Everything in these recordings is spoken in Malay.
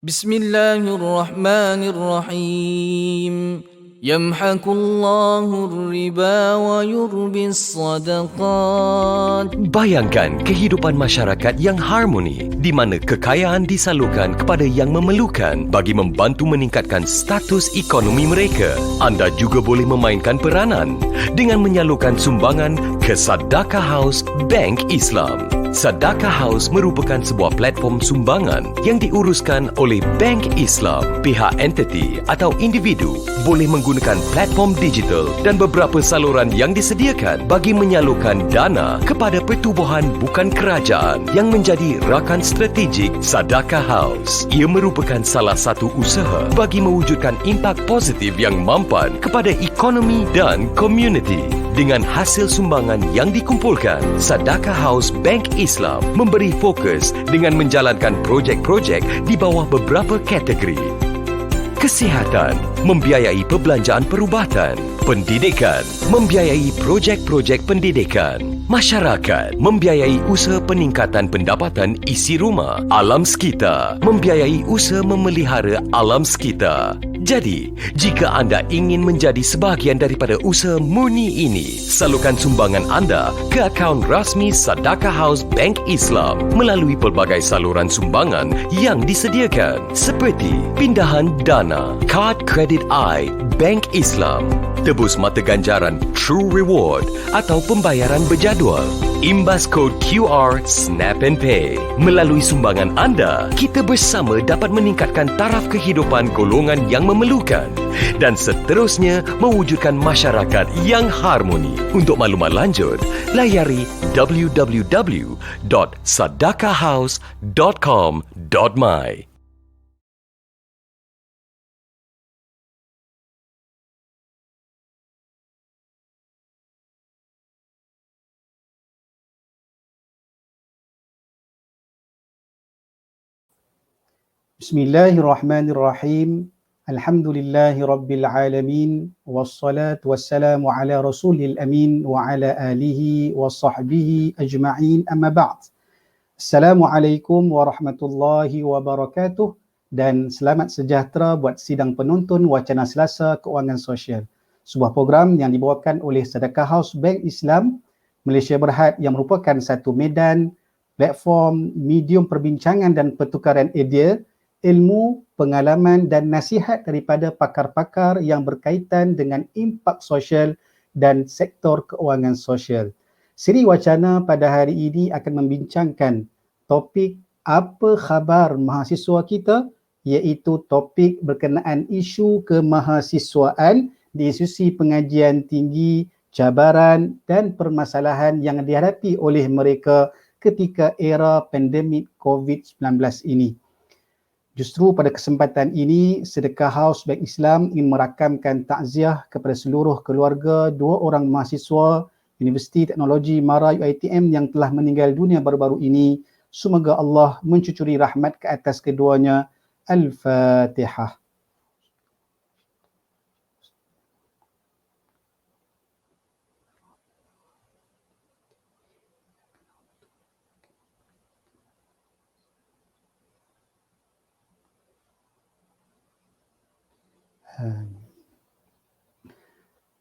بسم الله الرحمن الرحيم يمحق الله الربا ويربي الصدقات. Bayangkan kehidupan masyarakat yang harmoni di mana kekayaan disalurkan kepada yang memerlukan bagi membantu meningkatkan status ekonomi mereka. Anda juga boleh memainkan peranan dengan menyalurkan sumbangan ke Sadaqah House Bank Islam. Sadaqah House merupakan sebuah platform sumbangan yang diuruskan oleh Bank Islam. Pihak entiti atau individu boleh menggunakan platform digital dan beberapa saluran yang disediakan bagi menyalurkan dana kepada pertubuhan bukan kerajaan yang menjadi rakan strategik Sadaqah House. Ia merupakan salah satu usaha bagi mewujudkan impak positif yang mampan kepada ekonomi dan komuniti. Dengan hasil sumbangan yang dikumpulkan, Sadaqah House Bank Islam memberi fokus dengan menjalankan projek-projek di bawah beberapa kategori. Kesihatan, membiayai perbelanjaan perubatan. Pendidikan, membiayai projek-projek pendidikan. Masyarakat, membiayai usaha peningkatan pendapatan isi rumah. Alam sekitar, membiayai usaha memelihara alam sekitar. Jadi, jika anda ingin menjadi sebahagian daripada usaha murni ini, salurkan sumbangan anda ke akaun rasmi Sadaqah House Bank Islam melalui pelbagai saluran sumbangan yang disediakan seperti pindahan dana, kad kredit I, Bank Islam, tebus mata ganjaran True Reward atau pembayaran berjadual, imbas kod QR Snap and Pay. Melalui sumbangan anda, kita bersama dapat meningkatkan taraf kehidupan golongan yang memerlukan dan seterusnya mewujudkan masyarakat yang harmoni. Untuk maklumat lanjut, layari www.sadaqahhouse.com.my. Bismillahirrahmanirrahim. Alhamdulillahi rabbil alamin. Wassalatu wassalamu ala rasulil amin wa ala alihi wa sahbihi ajma'in, amma ba'd. Assalamualaikum warahmatullahi wabarakatuh dan selamat sejahtera buat sidang penonton Wacana Selasa Keuangan Sosial. Sebuah program yang dibawakan oleh Sadaqah House Bank Islam Malaysia Berhad yang merupakan satu medan, platform, medium perbincangan dan pertukaran idea, ilmu, pengalaman dan nasihat daripada pakar-pakar yang berkaitan dengan impak sosial dan sektor keuangan sosial. Siri Wacana pada hari ini akan membincangkan topik apa khabar mahasiswa kita, iaitu topik berkenaan isu kemahasiswaan di institusi pengajian tinggi, cabaran dan permasalahan yang dihadapi oleh mereka ketika era pandemik COVID-19 ini. Justru pada kesempatan ini, Sedekah House Bank Islam ingin merakamkan takziah kepada seluruh keluarga dua orang mahasiswa Universiti Teknologi Mara UiTM yang telah meninggal dunia baru-baru ini. Semoga Allah mencucuri rahmat ke atas keduanya. Al-Fatihah.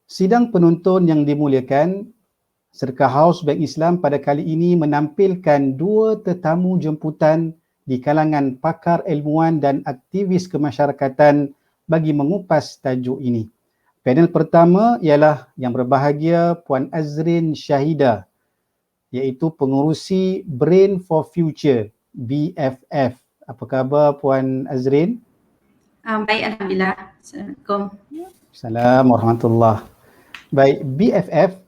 Sidang penonton yang dimuliakan, Sedekah House Bank Islam pada kali ini menampilkan dua tetamu jemputan di kalangan pakar ilmuwan dan aktivis kemasyarakatan bagi mengupas tajuk ini. Panel pertama ialah yang berbahagia Puan Azrin Syahida, iaitu pengurusi Brain for Future, BFF. Apa khabar Puan Azrin? Baik, Alhamdulillah. Assalamualaikum. Assalamualaikum warahmatullahi. Baik, BFF,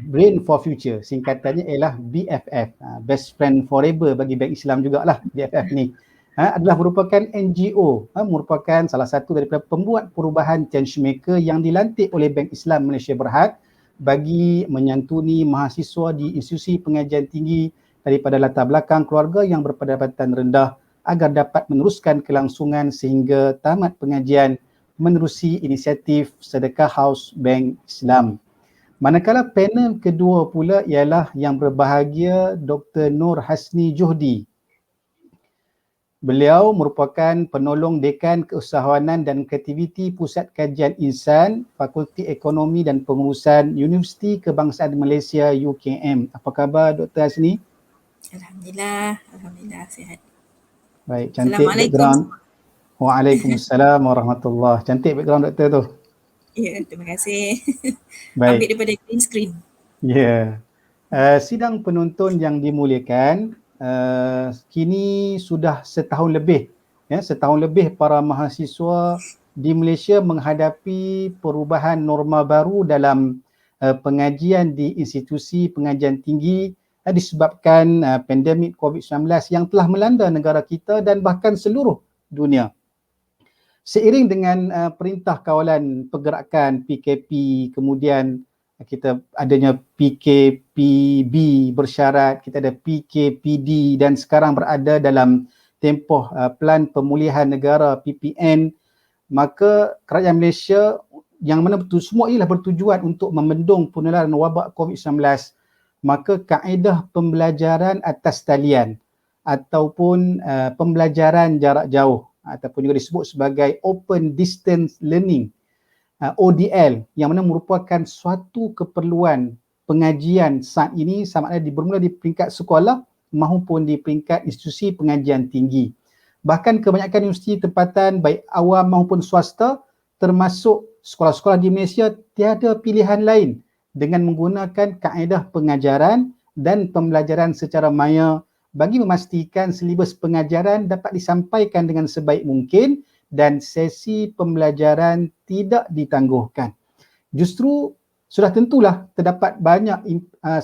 Brain for Future, singkatannya ialah BFF, Best Friend Forever bagi Bank Islam jugalah BFF ni. Adalah merupakan NGO, merupakan salah satu daripada pembuat perubahan change maker yang dilantik oleh Bank Islam Malaysia Berhad bagi menyantuni mahasiswa di institusi pengajian tinggi daripada latar belakang keluarga yang berpendapatan rendah agar dapat meneruskan kelangsungan sehingga tamat pengajian menerusi inisiatif Sedekah House Bank Islam. Manakala panel kedua pula ialah yang berbahagia Dr. Nur Hasni Johdi. Beliau merupakan penolong Dekan Keusahawanan dan Kreativiti Pusat Kajian Insan, Fakulti Ekonomi dan Pengurusan Universiti Kebangsaan Malaysia UKM. Apa khabar Dr. Hasni? Alhamdulillah sihat. Baik, cantik Assalamualaikum. background. Waalaikumsalam warahmatullahi. Cantik background doktor tu. Ya, terima kasih. Baik. Ambil daripada green screen. Ya. Sidang penonton yang dimuliakan, kini sudah setahun lebih, setahun lebih para mahasiswa di Malaysia menghadapi perubahan norma baru dalam pengajian di institusi pengajian tinggi disebabkan pandemik COVID-19 yang telah melanda negara kita dan bahkan seluruh dunia. Seiring dengan perintah kawalan pergerakan PKP, kemudian kita adanya PKPB bersyarat, kita ada PKPD dan sekarang berada dalam tempoh Pelan Pemulihan Negara PPN, maka kerajaan Malaysia yang mana betul semua ialah bertujuan untuk membendung penularan wabak COVID-19, maka kaedah pembelajaran atas talian ataupun pembelajaran jarak jauh ataupun juga disebut sebagai Open Distance Learning ODL, yang mana merupakan suatu keperluan pengajian saat ini sama ada bermula di peringkat sekolah maupun di peringkat institusi pengajian tinggi. Bahkan kebanyakan universiti tempatan baik awam maupun swasta termasuk sekolah-sekolah di Malaysia tiada pilihan lain dengan menggunakan kaedah pengajaran dan pembelajaran secara maya bagi memastikan silibus pengajaran dapat disampaikan dengan sebaik mungkin dan sesi pembelajaran tidak ditangguhkan. Justru sudah tentulah terdapat banyak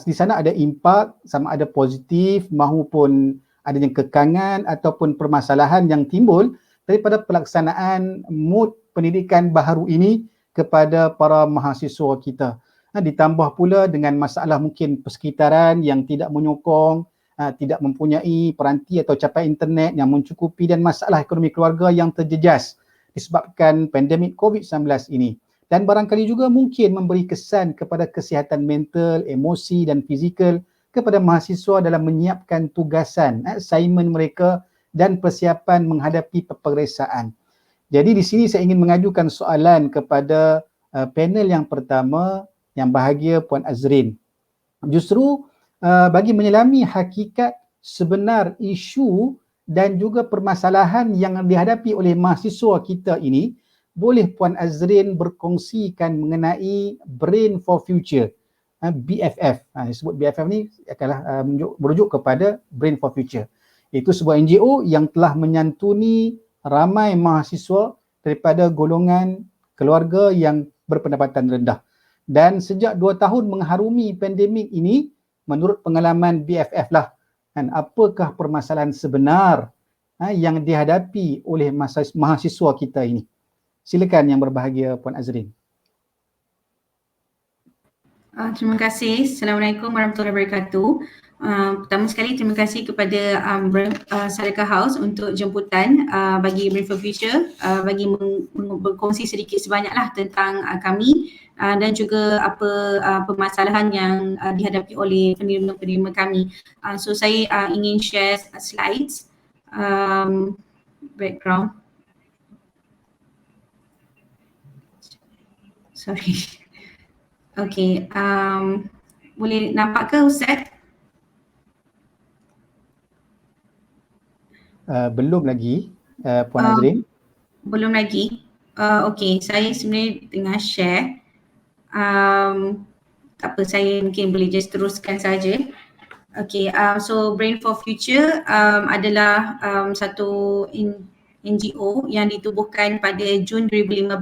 di sana ada impak sama ada positif maupun adanya kekangan ataupun permasalahan yang timbul daripada pelaksanaan mood pendidikan baharu ini kepada para mahasiswa kita. Ditambah pula dengan masalah mungkin persekitaran yang tidak menyokong, tidak mempunyai peranti atau capai internet yang mencukupi dan masalah ekonomi keluarga yang terjejas disebabkan pandemik COVID-19 ini. Dan barangkali juga mungkin memberi kesan kepada kesihatan mental, emosi dan fizikal kepada mahasiswa dalam menyiapkan tugasan, assignment mereka dan persiapan menghadapi peperiksaan. Jadi di sini saya ingin mengajukan soalan kepada panel yang pertama, yang bahagia Puan Azrin. Justru bagi menyelami hakikat sebenar isu dan juga permasalahan yang dihadapi oleh mahasiswa kita ini, boleh Puan Azrin berkongsikan mengenai Brain for Future, BFF. Disebut BFF ni akanlah merujuk kepada Brain for Future. Itu sebuah NGO yang telah menyantuni ramai mahasiswa daripada golongan keluarga yang berpendapatan rendah. Dan sejak 2 tahun mengharumi pandemik ini, menurut pengalaman BFF lah, apakah permasalahan sebenar yang dihadapi oleh mahasiswa kita ini? Silakan yang berbahagia Puan Azrin. Terima kasih. Assalamualaikum warahmatullahi wabarakatuh. Pertama sekali terima kasih kepada Sadaqah House untuk jemputan bagi Brain for Future, bagi berkongsi sedikit sebanyaklah tentang kami dan juga apa permasalahan yang dihadapi oleh penerima-penerima kami. So saya ingin share slides background. Sorry. Okay, boleh nampak ke Ustaz? Belum lagi, Puan Azrin. Belum lagi. Okay, saya sebenarnya tengah share. Tak apa, saya mungkin boleh just teruskan saja. Okay, so Brain for Future adalah satu NGO yang ditubuhkan pada Jun 2015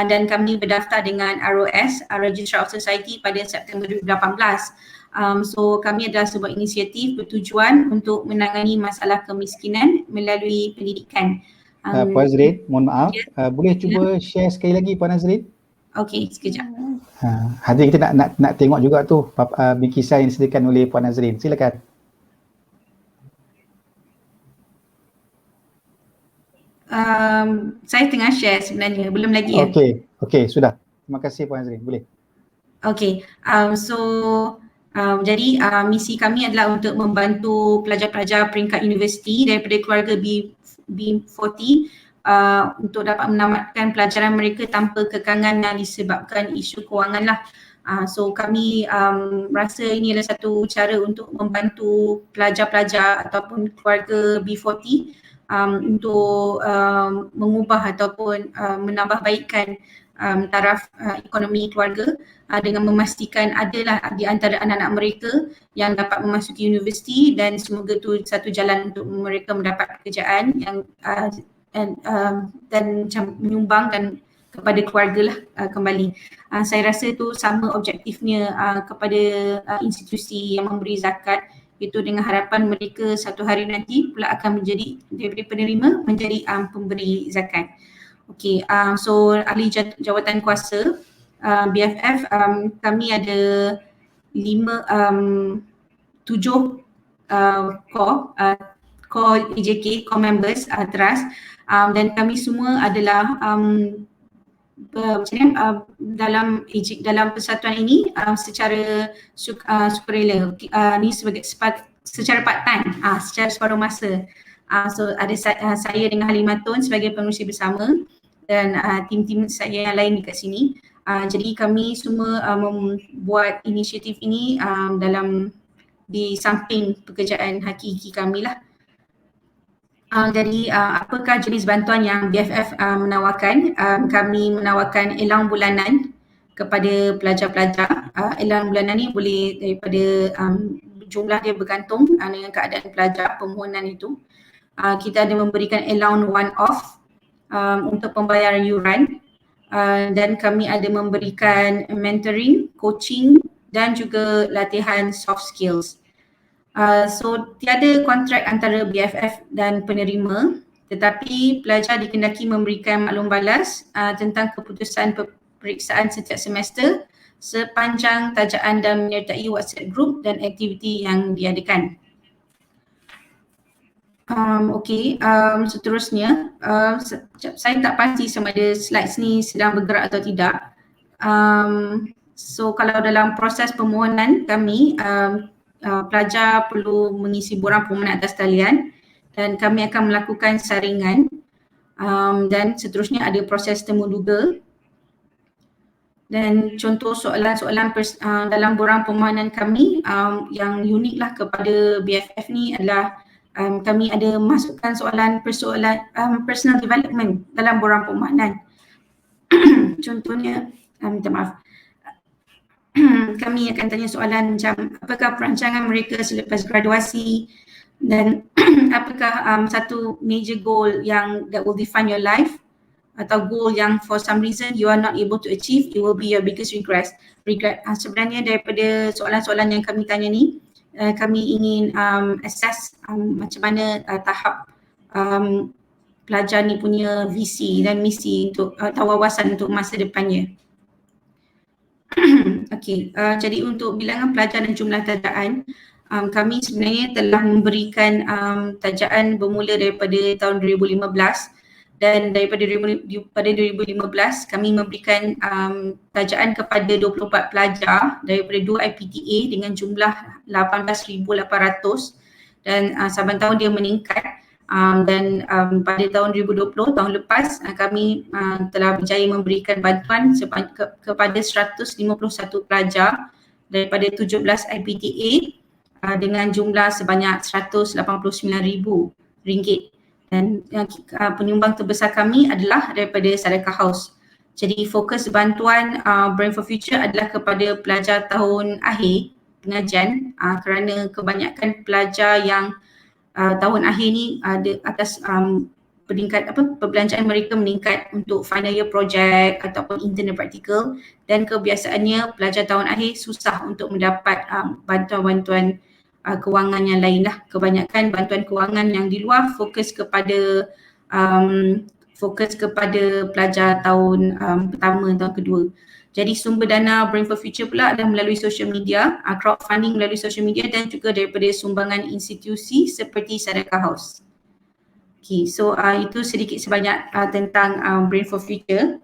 dan kami berdaftar dengan ROS, Registrar of Society, pada September 2018. So kami adalah sebuah inisiatif bertujuan untuk menangani masalah kemiskinan melalui pendidikan. Puan Azrin, mohon maaf, boleh cuba share sekali lagi Puan Azrin? Okey, sekejap. Hati kita nak tengok juga tu bingkisan yang disediakan oleh Puan Azrin. Silakan. Saya tengah share sebenarnya, belum lagi Okey, sudah. Terima kasih Puan Azrin, boleh. Okay, so Jadi misi kami adalah untuk membantu pelajar-pelajar peringkat universiti daripada keluarga B40 untuk dapat menamatkan pelajaran mereka tanpa kekangan yang disebabkan isu kewangan lah. So kami rasa ini adalah satu cara untuk membantu pelajar-pelajar ataupun keluarga B40 untuk mengubah ataupun menambah baikkan taraf ekonomi keluarga dengan memastikan adalah di antara anak-anak mereka yang dapat memasuki universiti dan semoga itu satu jalan untuk mereka mendapat pekerjaan yang dan macam menyumbangkan kepada keluarga lah kembali. Saya rasa itu sama objektifnya kepada institusi yang memberi zakat, itu dengan harapan mereka satu hari nanti pula akan menjadi daripada penerima menjadi pemberi zakat. Okey, so ahli jawatan kuasa BFF, kami ada 7 core EJK, core members trust, dan kami semua adalah dalam persatuan ini secara sukarela, ni secara part time, secara separuh masa. So ada saya dengan Halimatun sebagai pengurusi bersama dan tim-tim saya yang lain dekat sini. Jadi kami semua membuat inisiatif ini di samping pekerjaan hakiki kami lah. Jadi apakah jenis bantuan yang BFF menawarkan? Kami menawarkan elang bulanan kepada pelajar-pelajar. Elang bulanan ni boleh daripada jumlah dia bergantung dengan keadaan pelajar permohonan itu. Kita ada memberikan allowance one off untuk pembayaran yuran, dan kami ada memberikan mentoring, coaching dan juga latihan soft skills. So tiada kontrak antara BFF dan penerima, tetapi pelajar dikendaki memberikan maklum balas tentang keputusan peperiksaan setiap semester sepanjang tajaan dan menyertai WhatsApp group dan aktiviti yang diadakan. Seterusnya, saya tak pasti sama ada slides ni sedang bergerak atau tidak. So kalau dalam proses permohonan kami, pelajar perlu mengisi borang permohonan atas talian dan kami akan melakukan saringan, dan seterusnya ada proses temu duga. Dan contoh soalan-soalan dalam borang permohonan kami yang uniklah kepada BFF ni adalah kami ada masukkan persoalan personal development dalam borang permohonan. Contohnya, minta maaf, kami akan tanya soalan macam apakah perancangan mereka selepas graduasi dan apakah satu major goal that will define your life, atau goal yang for some reason you are not able to achieve, it will be your biggest regret. Sebenarnya daripada soalan-soalan yang kami tanya ni, kami ingin assess macam mana tahap pelajar ni punya visi dan misi untuk atau wawasan untuk masa depannya. Jadi untuk bilangan pelajar dan jumlah tajaan, kami sebenarnya telah memberikan tajaan bermula daripada tahun 2015, dan daripada 2015 kami memberikan tajaan kepada 24 pelajar daripada 2 IPTA dengan jumlah 18,800, dan saban tahun dia meningkat, dan pada tahun 2020, tahun lepas, kami telah berjaya memberikan bantuan kepada 151 pelajar daripada 17 IPTA dengan jumlah sebanyak RM189,000, dan penyumbang terbesar kami adalah daripada Sadaqah House. Jadi fokus bantuan Brain for Future adalah kepada pelajar tahun akhir pengajian, kerana kebanyakan pelajar yang tahun akhir ni ada atas peningkat perbelanjaan mereka meningkat untuk final year project ataupun intern dan practical, dan kebiasaannya pelajar tahun akhir susah untuk mendapat bantuan-bantuan kewangan yang lain lah. Kebanyakan bantuan kewangan yang di luar fokus kepada pelajar tahun pertama, tahun kedua. Jadi sumber dana Brain for Future pula adalah melalui social media, crowdfunding melalui social media, dan juga daripada sumbangan institusi seperti Sadaqah House. So itu sedikit sebanyak tentang Brain for Future.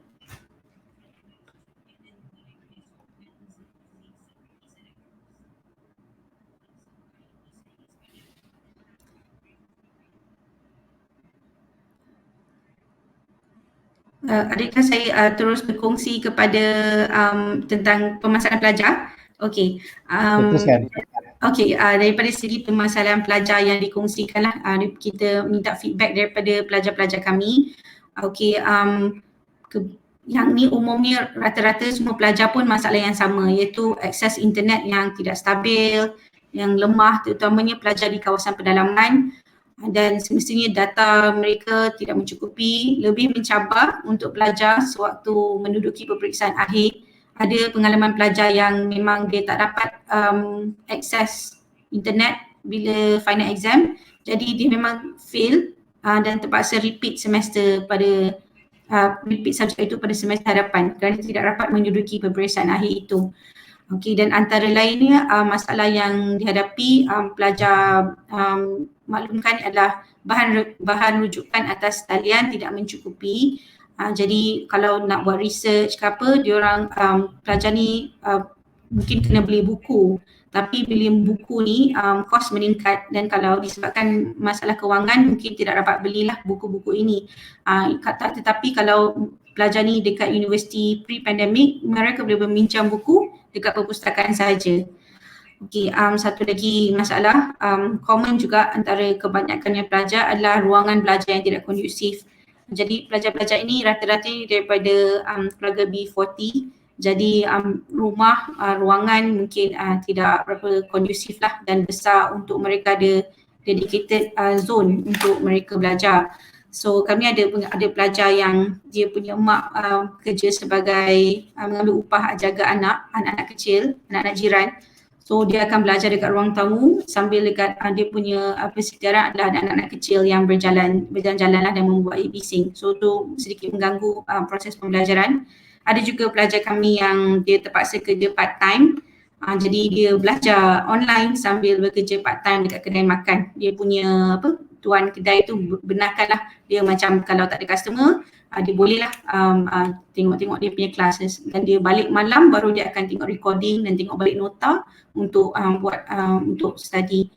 adakah saya terus berkongsi kepada tentang permasalahan pelajar? Okey. Teruskan. Okey, daripada segi permasalahan pelajar yang dikongsikan lah, kita minta feedback daripada pelajar-pelajar kami. Okey, yang ni umumnya rata-rata semua pelajar pun masalah yang sama, iaitu akses internet yang tidak stabil, yang lemah, terutamanya pelajar di kawasan pedalaman, dan semestinya data mereka tidak mencukupi, lebih mencabar untuk pelajar sewaktu menduduki peperiksaan akhir. Ada pengalaman pelajar yang memang dia tak dapat akses internet bila final exam, jadi dia memang fail dan terpaksa repeat semester pada repeat subjek itu pada semester hadapan kerana tidak dapat menduduki peperiksaan akhir itu. Okey, dan antara lainnya masalah yang dihadapi pelajar maklumkan adalah bahan rujukan atas talian tidak mencukupi. Jadi kalau nak buat research ke apa, diorang pelajar ni mungkin kena beli buku. Tapi beli buku ni kos meningkat, dan kalau disebabkan masalah kewangan mungkin tidak dapat belilah buku-buku ini. Tetapi kalau pelajar ni dekat universiti pre-pandemic, mereka boleh meminjam buku dekat perpustakaan sahaja. Okey, satu lagi masalah common juga antara kebanyakannya pelajar adalah ruangan belajar yang tidak kondusif. Jadi pelajar-pelajar ini rata-rata daripada keluarga B40, jadi ruangan mungkin tidak berapa kondusif lah dan besar untuk mereka ada dedicated zone untuk mereka belajar. So kami ada pelajar yang dia punya mak kerja sebagai mengambil upah jaga anak-anak kecil, anak-anak jiran. So dia akan belajar dekat ruang tamu sambil dekat dia punya persekitaran adalah anak-anak kecil yang berjalan-jalan lah dan membuat bising. So tu sedikit mengganggu proses pembelajaran. Ada juga pelajar kami yang dia terpaksa kerja part time. Jadi dia belajar online sambil bekerja part time dekat kedai makan. Dia punya tuan kedai tu benarkanlah dia macam kalau tak ada customer, dia bolehlah tengok-tengok dia punya classes, dan dia balik malam baru dia akan tengok recording dan tengok balik nota untuk buat untuk study.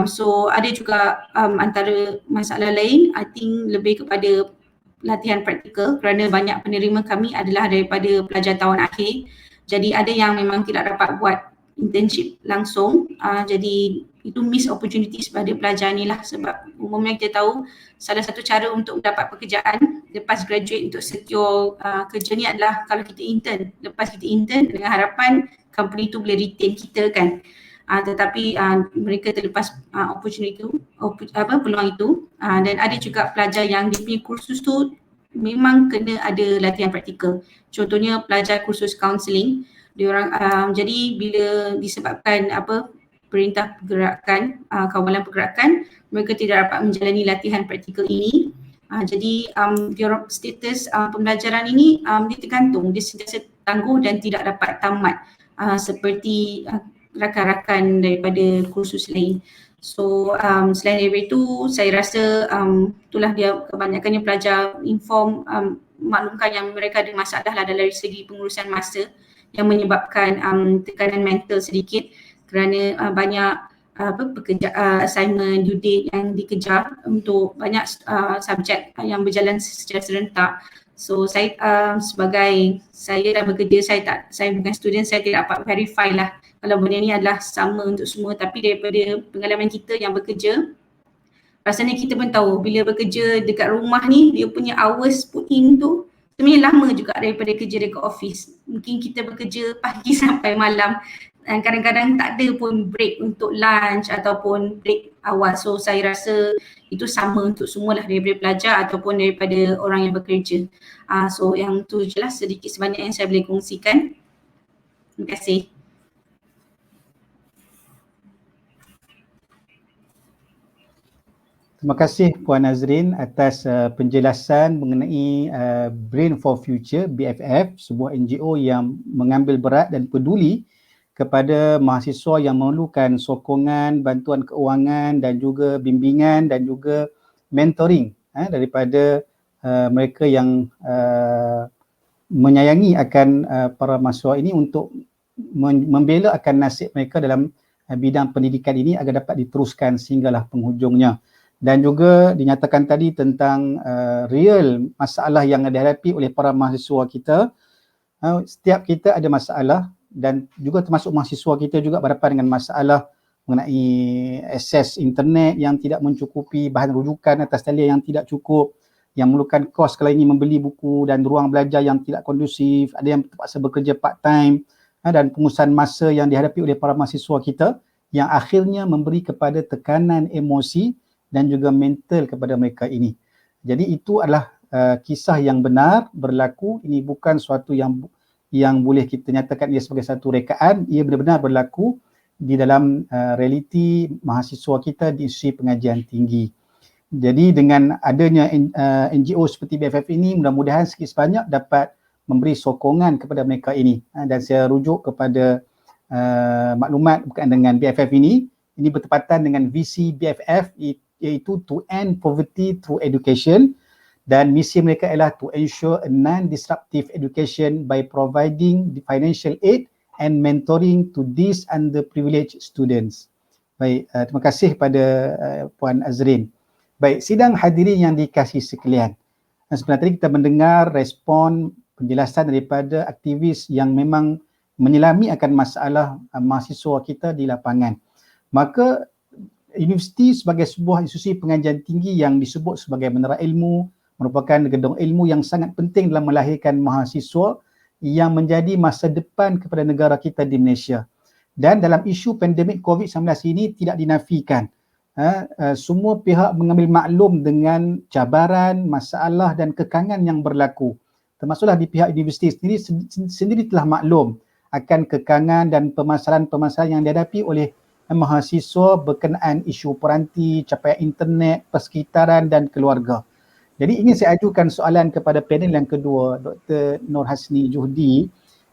So ada juga antara masalah lain, I think lebih kepada latihan praktikal kerana banyak penerima kami adalah daripada pelajar tahun akhir. Jadi ada yang memang tidak dapat buat internship langsung, jadi itu miss opportunities pada pelajar ni lah, sebab umumnya kita tahu salah satu cara untuk mendapat pekerjaan lepas graduate untuk secure kerja ni adalah kalau kita intern. Lepas kita intern dengan harapan company tu boleh retain kita kan. Tetapi mereka terlepas opportunity itu, peluang itu, dan ada juga pelajar yang dia punya kursus tu memang kena ada latihan praktikal. Contohnya pelajar kursus counselling, diorang jadi bila disebabkan perintah pergerakan, kawalan pergerakan, mereka tidak dapat menjalani latihan praktikal ini. Jadi status pembelajaran ini dia tergantung, dia sentiasa tangguh dan tidak dapat tamat seperti rakan-rakan daripada kursus lain. So selain daripada itu, saya rasa itulah dia kebanyakannya pelajar inform maklumkan yang mereka ada masalah lah dari segi pengurusan masa yang menyebabkan tekanan mental sedikit kerana banyak assignment due date yang dikejar untuk banyak subjek yang berjalan secara serentak. So saya saya dah bekerja, saya bukan student, saya tidak dapat verify lah kalau benda ni adalah sama untuk semua, tapi daripada pengalaman kita yang bekerja, rasanya kita pun tahu bila bekerja dekat rumah ni dia punya hours put in tu sebenarnya lama juga daripada kerja dekat office. Mungkin kita bekerja pagi sampai malam dan kadang-kadang tak ada pun break untuk lunch ataupun break awal. So saya rasa itu sama untuk semualah, daripada pelajar ataupun daripada orang yang bekerja. So yang tu je lah sedikit sebanyak yang saya boleh kongsikan. Terima kasih. Terima kasih Puan Nazrin atas penjelasan mengenai Brain for Future BFF, sebuah NGO yang mengambil berat dan peduli kepada mahasiswa yang memerlukan sokongan, bantuan keuangan dan juga bimbingan dan juga mentoring daripada mereka yang menyayangi akan para mahasiswa ini untuk membela akan nasib mereka dalam bidang pendidikan ini agar dapat diteruskan sehinggalah penghujungnya. Dan juga dinyatakan tadi tentang real masalah yang dihadapi oleh para mahasiswa kita. Setiap kita ada masalah dan juga termasuk mahasiswa kita juga berhadapan dengan masalah mengenai akses internet yang tidak mencukupi, bahan rujukan atas talian yang tidak cukup, yang memerlukan kos kalau ingin membeli buku, dan ruang belajar yang tidak kondusif, ada yang terpaksa bekerja part time, dan pengurusan masa yang dihadapi oleh para mahasiswa kita yang akhirnya memberi kepada tekanan emosi dan juga mental kepada mereka ini. Jadi itu adalah kisah yang benar berlaku. Ini bukan suatu yang boleh kita nyatakan ia sebagai satu rekaan. Ia benar-benar berlaku di dalam realiti mahasiswa kita di institusi pengajian tinggi. Jadi dengan adanya NGO seperti BFF ini, mudah-mudahan sikit sebanyak dapat memberi sokongan kepada mereka ini. Dan saya rujuk kepada maklumat berkaitan dengan BFF ini bertepatan dengan visi BFF, iaitu to end poverty through education, dan misi mereka ialah to ensure a non-disruptive education by providing the financial aid and mentoring to these underprivileged students. Baik, terima kasih kepada Puan Azrin. Baik, sidang hadirin yang dikasihi sekalian. Sebenarnya tadi kita mendengar respon penjelasan daripada aktivis yang memang menyelami akan masalah mahasiswa kita di lapangan. Maka universiti sebagai sebuah institusi pengajian tinggi yang disebut sebagai menara ilmu, merupakan gedung ilmu yang sangat penting dalam melahirkan mahasiswa yang menjadi masa depan kepada negara kita di Malaysia. Dan dalam isu pandemik COVID-19 ini tidak dinafikan. Semua pihak mengambil maklum dengan cabaran, masalah dan kekangan yang berlaku. Termasuklah di pihak universiti sendiri telah maklum akan kekangan dan permasalahan-permasalahan yang dihadapi oleh mahasiswa berkenaan isu peranti, capaian internet, persekitaran dan keluarga. Jadi ingin saya ajukan soalan kepada panel yang kedua, Dr. Nur Hasni Juhdi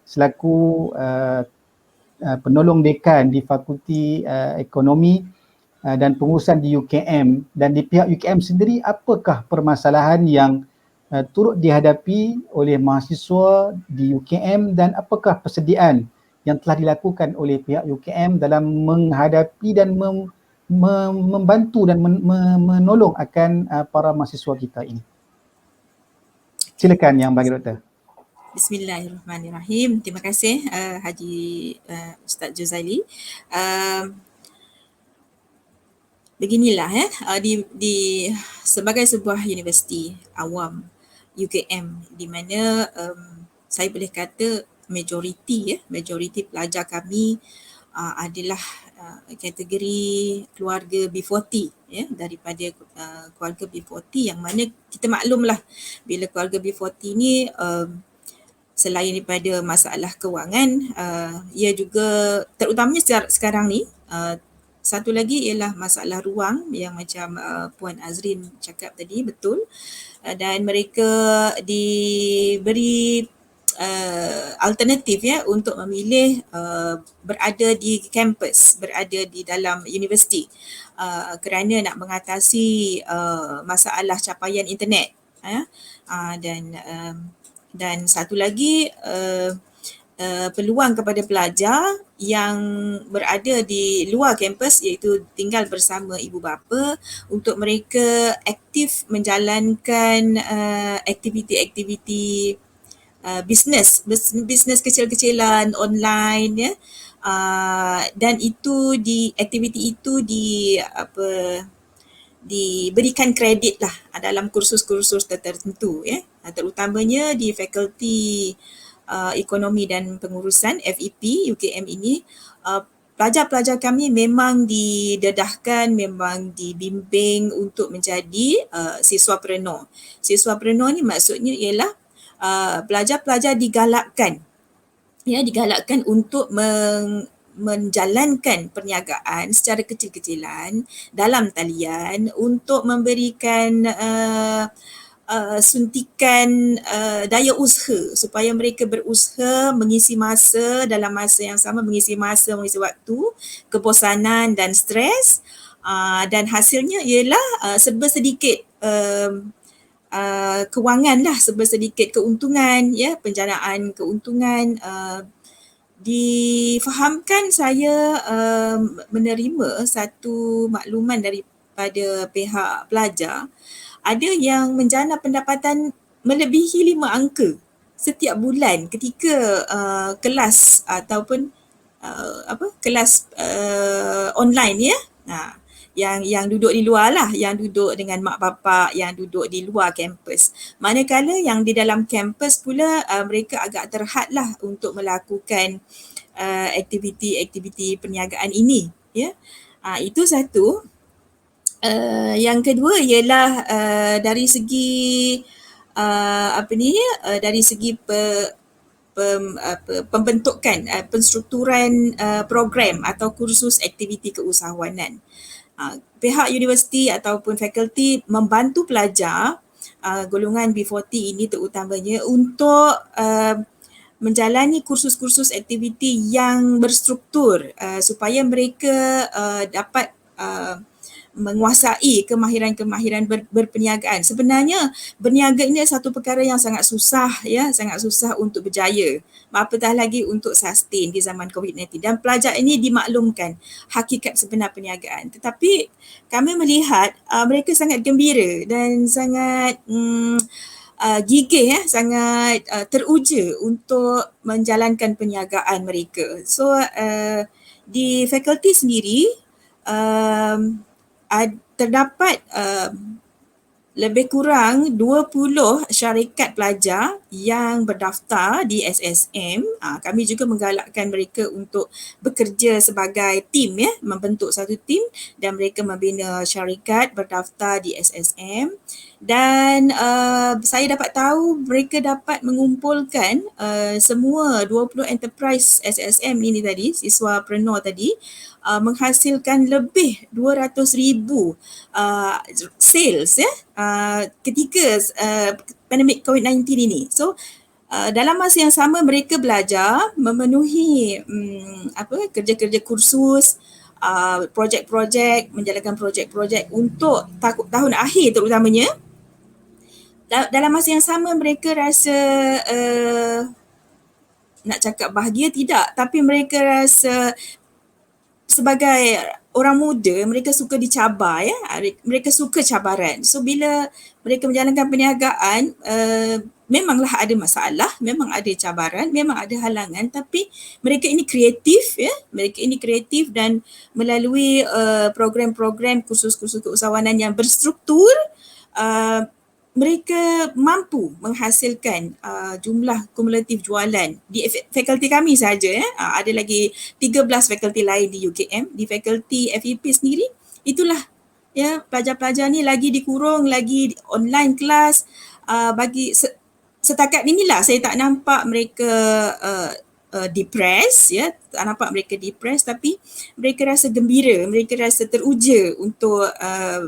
selaku penolong dekan di Fakulti Ekonomi dan Pengurusan di UKM, dan di pihak UKM sendiri apakah permasalahan yang turut dihadapi oleh mahasiswa di UKM dan apakah persediaan yang telah dilakukan oleh pihak UKM dalam menghadapi dan membantu dan menolong akan para mahasiswa kita ini. Silakan yang bagi doktor. Bismillahirrahmanirrahim. Terima kasih Haji Ustaz Juzaili. Beginilah di sebagai sebuah universiti awam UKM di mana saya boleh kata majoriti pelajar kami adalah kategori keluarga B40 daripada keluarga B40, yang mana kita maklumlah bila keluarga B40 ni selain daripada masalah kewangan, ia juga terutamanya sekarang ni satu lagi ialah masalah ruang yang macam Puan Azrin cakap tadi, betul, dan mereka diberi alternatif untuk memilih berada di kampus, berada di dalam universiti kerana nak mengatasi masalah capaian internet, dan satu lagi peluang kepada pelajar yang berada di luar kampus, iaitu tinggal bersama ibu bapa, untuk mereka aktif menjalankan aktiviti-aktiviti bisnes kecil-kecilan online, dan itu aktiviti itu diberikan kredit lah dalam kursus-kursus tertentu, terutamanya di Fakulti Ekonomi dan Pengurusan FEP UKM ini. Pelajar-pelajar kami memang didedahkan, memang dibimbing untuk menjadi siswapreneur. Siswapreneur ni maksudnya ialah pelajar-pelajar digalakkan untuk menjalankan perniagaan secara kecil-kecilan dalam talian untuk memberikan suntikan daya usaha supaya mereka berusaha mengisi masa, dalam masa yang sama mengisi waktu, kebosanan dan stres, dan hasilnya ialah serba sedikit kewangan lah, serba sedikit keuntungan, penjanaan keuntungan. Difahamkan saya menerima satu makluman daripada pihak pelajar, ada yang menjana pendapatan melebihi 5 angka setiap bulan ketika kelas ataupun kelas online ya. Yang duduk di luar lah, yang duduk dengan mak bapak, yang duduk di luar kampus. Manakala yang di dalam kampus pula mereka agak terhad lah untuk melakukan aktiviti-aktiviti perniagaan ini ya. Itu satu. Yang kedua ialah dari segi dari segi pembentukan penstrukturan program atau kursus aktiviti keusahawanan. Pihak universiti ataupun fakulti membantu pelajar golongan B40 ini terutamanya untuk menjalani kursus-kursus aktiviti yang berstruktur supaya mereka dapat menguasai kemahiran-kemahiran berperniagaan. Sebenarnya berniaga ini satu perkara yang sangat susah ya, sangat susah untuk berjaya. Apatah lagi untuk sustain di zaman COVID-19, dan pelajar ini dimaklumkan hakikat sebenar perniagaan. Tetapi kami melihat mereka sangat gembira dan sangat gigih sangat teruja untuk menjalankan perniagaan mereka. So di fakulti sendiri terdapat lebih kurang 20 syarikat pelajar yang berdaftar di SSM. Kami juga menggalakkan mereka untuk bekerja sebagai tim ya, membentuk satu tim, dan mereka membina syarikat berdaftar di SSM. Dan saya dapat tahu mereka dapat mengumpulkan semua 20 enterprise SSM ini tadi, siswapreneur tadi, menghasilkan lebih 200,000 sales ya ketika pandemik COVID-19 ini. So dalam masa yang sama mereka belajar memenuhi kerja-kerja kursus, projek-projek, menjalankan projek-projek untuk tahun akhir terutamanya. Dalam masa yang sama mereka rasa nak cakap bahagia tidak, tapi mereka rasa sebagai orang muda mereka suka dicabar ya, mereka suka cabaran. So bila mereka menjalankan perniagaan memanglah ada masalah, memang ada cabaran, memang ada halangan, tapi mereka ini kreatif ya, mereka ini kreatif dan melalui program-program kursus-kursus keusahawanan yang berstruktur mereka mampu menghasilkan jumlah kumulatif jualan di fakulti kami saja ya. Ada lagi 13 fakulti lain di UKM. Di fakulti FEP sendiri itulah ya, pelajar-pelajar ni lagi dikurung, lagi online kelas, bagi setakat inilah saya tak nampak mereka depressed ya, tak nampak mereka depressed, tapi mereka rasa gembira, mereka rasa teruja untuk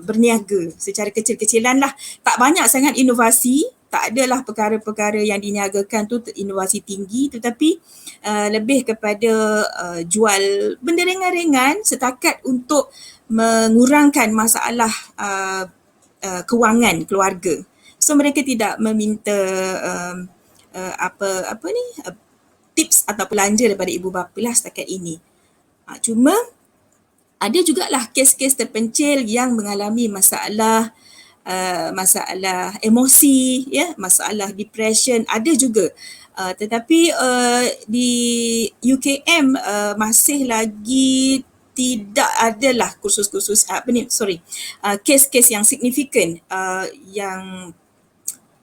berniaga secara kecil-kecilan lah. Tak banyak sangat inovasi, tak adalah perkara-perkara yang diniagakan tu inovasi tinggi, tetapi lebih kepada jual benda ringan-ringan setakat untuk mengurangkan masalah kewangan keluarga. So mereka tidak meminta tips atau belanja daripada ibu bapa lah setakat ini. Cuma ada jugalah kes-kes terpencil yang mengalami masalah emosi ya, masalah depression ada juga. Tetapi di UKM masih lagi tidak adalah kursus-kursus kes-kes yang signifikan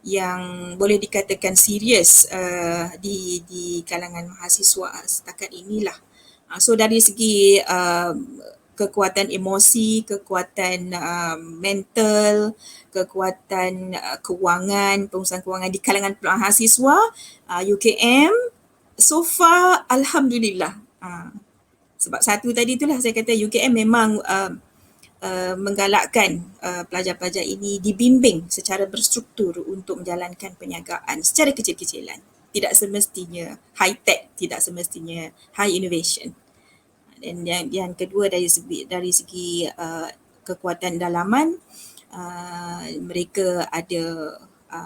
yang boleh dikatakan serius di kalangan mahasiswa setakat inilah. So dari segi kekuatan emosi, kekuatan mental, kekuatan kewangan, pengurusan kewangan di kalangan mahasiswa UKM so far alhamdulillah. Sebab satu tadi itulah saya kata UKM memang menggalakkan pelajar-pelajar ini dibimbing secara berstruktur untuk menjalankan perniagaan secara kecil-kecilan. Tidak semestinya high tech, tidak semestinya high innovation. Dan yang kedua dari segi kekuatan dalaman, mereka ada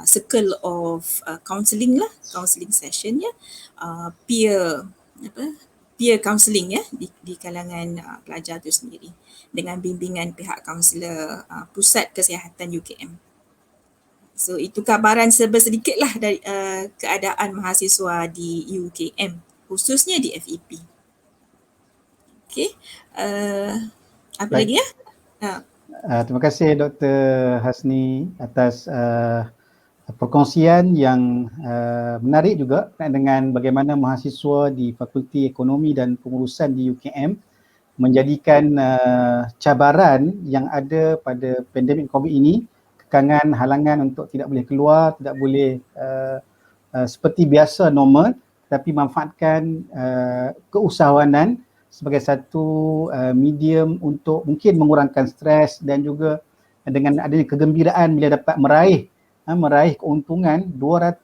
circle of counselling session ya, peer counselling ya di kalangan pelajar itu sendiri dengan bimbingan pihak kaunselor Pusat Kesihatan UKM. So itu gambaran sedikit lah dari keadaan mahasiswa di UKM khususnya di FEP. Okey, apa Baik. lagi ya? Terima kasih Dr. Hasni atas perkongsian yang menarik juga dengan bagaimana mahasiswa di Fakulti Ekonomi dan Pengurusan di UKM menjadikan cabaran yang ada pada pandemik COVID ini, kekangan, halangan untuk tidak boleh keluar, tidak boleh seperti biasa normal, tapi manfaatkan keusahawanan sebagai satu medium untuk mungkin mengurangkan stres dan juga dengan adanya kegembiraan bila dapat meraih keuntungan 200,000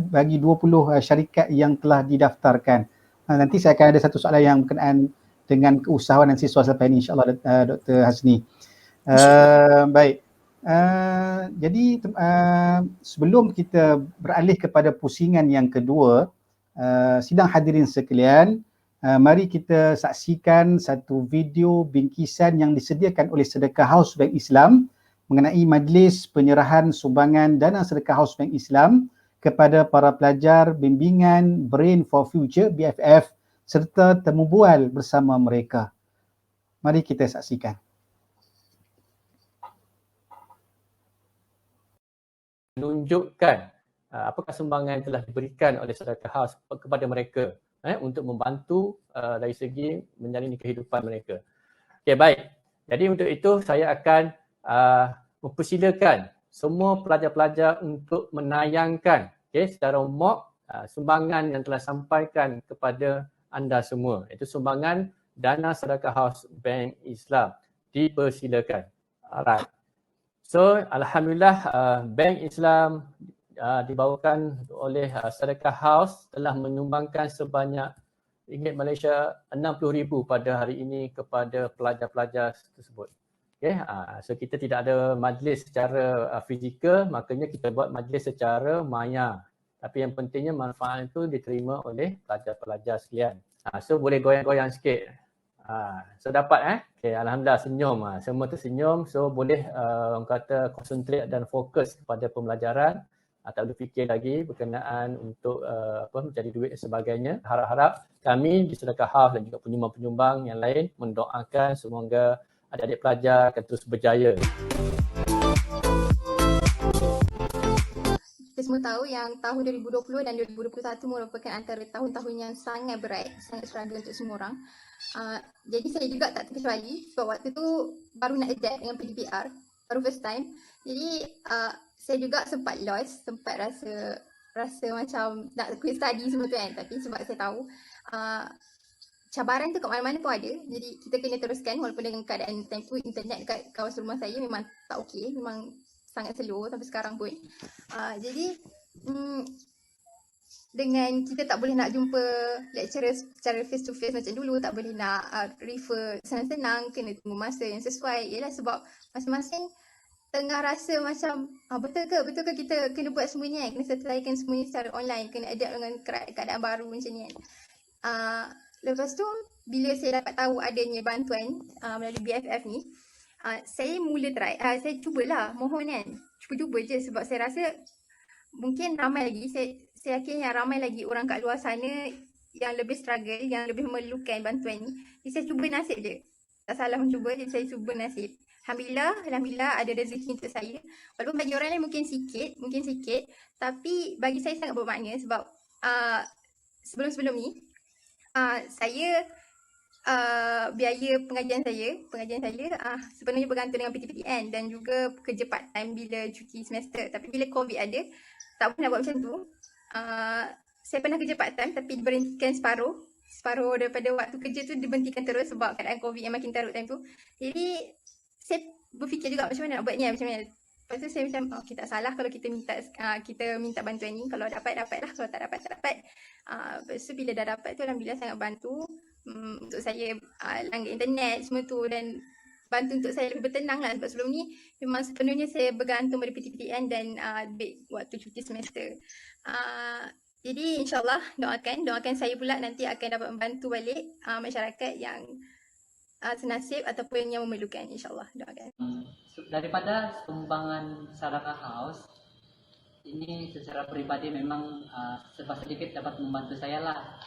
bagi 20 syarikat yang telah didaftarkan. Nanti saya akan ada satu soalan yang berkenaan dengan keusahawanan siswa selepas ini, insyaAllah Dr. Hasni. Baik. Jadi sebelum kita beralih kepada pusingan yang kedua, sidang hadirin sekalian, mari kita saksikan satu video bingkisan yang disediakan oleh Sedekah House Bank Islam mengenai majlis penyerahan sumbangan dana Sedekah House Bank Islam kepada para pelajar bimbingan Brain for Future BFF serta temu bual bersama mereka. Mari kita saksikan. Menunjukkan apakah sumbangan yang telah diberikan oleh Sedekah House kepada mereka untuk membantu dari segi menjalani kehidupan mereka. Okey, baik. Jadi untuk itu saya akan mempersilakan semua pelajar-pelajar untuk menayangkan secara mock sumbangan yang telah sampaikan kepada anda semua. Itu sumbangan dana Sedekah House Bank Islam. Dipersilakan. Alright. So, alhamdulillah Bank Islam dibawakan oleh Sedekah House telah menyumbangkan sebanyak ringgit Malaysia 60,000 pada hari ini kepada pelajar-pelajar tersebut. Okay. So kita tidak ada majlis secara fizikal, makanya kita buat majlis secara maya. Tapi yang pentingnya manfaat itu diterima oleh pelajar-pelajar sekalian. So boleh goyang-goyang sikit. So dapat okay, alhamdulillah senyum, semua tersenyum. So boleh orang kata concentrate dan fokus kepada pembelajaran. Tak perlu fikir lagi berkenaan untuk mencari duit dan sebagainya. Harap-harap kami di Sedekah House dan juga penyumbang-penyumbang yang lain mendoakan semoga adik-adik pelajar akan terus berjaya. Kita semua tahu yang tahun 2020 dan 2021 merupakan antara tahun-tahun yang sangat berat, sangat struggle untuk semua orang. Jadi saya juga tak terkecuali sebab waktu tu baru nak adapt dengan PDPR, baru first time. Jadi saya juga sempat lost, sempat rasa macam nak quit study semua tu kan. Tapi sebab saya tahu cabaran tu kat mana-mana pun ada. Jadi kita kena teruskan walaupun dengan keadaan time tu internet dekat kawasan rumah saya memang tak okey, memang sangat slow sampai sekarang pun. Jadi dengan kita tak boleh nak jumpa lecturer secara face to face macam dulu, tak boleh nak refer senang-senang, kena tunggu masa yang sesuai. Ialah sebab masing-masing tengah rasa macam betul ke kita kena buat semua ni kan, kena selesaikan semua ni secara online, kena adapt dengan keadaan baru macam ni kan. Lepas tu bila saya dapat tahu adanya bantuan melalui BFF ni, saya mula try, saya cubalah, mohon kan, cuba je sebab saya rasa mungkin ramai lagi, saya yakin yang ramai lagi orang kat luar sana yang lebih struggle, yang lebih memerlukan bantuan ni. Jadi saya cuba nasib je, tak salah mencuba, jadi saya cuba nasib. Alhamdulillah ada rezeki untuk saya. Walaupun bagi orang lain mungkin sikit, tapi bagi saya sangat bermakna sebab sebelum ni saya biaya pengajian saya sepenuhnya bergantung dengan PTPTN dan juga kerja part time bila cuti semester. Tapi bila COVID ada, tak pernah buat macam tu. Saya pernah kerja part time tapi diberhentikan separuh daripada waktu kerja tu diberhentikan terus sebab keadaan COVID yang makin teruk time tu. Jadi saya berfikir juga macam mana nak buat ni, macam mana. Lepas tu saya macam okay, tak salah kalau kita minta bantuan ni. Kalau dapat lah, kalau tak dapat. Lepas tu bila dah dapat tu alhamdulillah sangat bantu untuk saya langgar internet semua tu dan bantu untuk saya lebih bertenang lah sebab sebelum ni memang sepenuhnya saya bergantung pada PTPTN dan waktu cuti semester. Jadi insyaAllah doakan saya pula nanti akan dapat membantu balik masyarakat yang senasib ataupun yang memerlukan, insyaAllah doakan. Daripada sumbangan Sadaqah House, ini secara pribadi memang serba sedikit dapat membantu saya lah.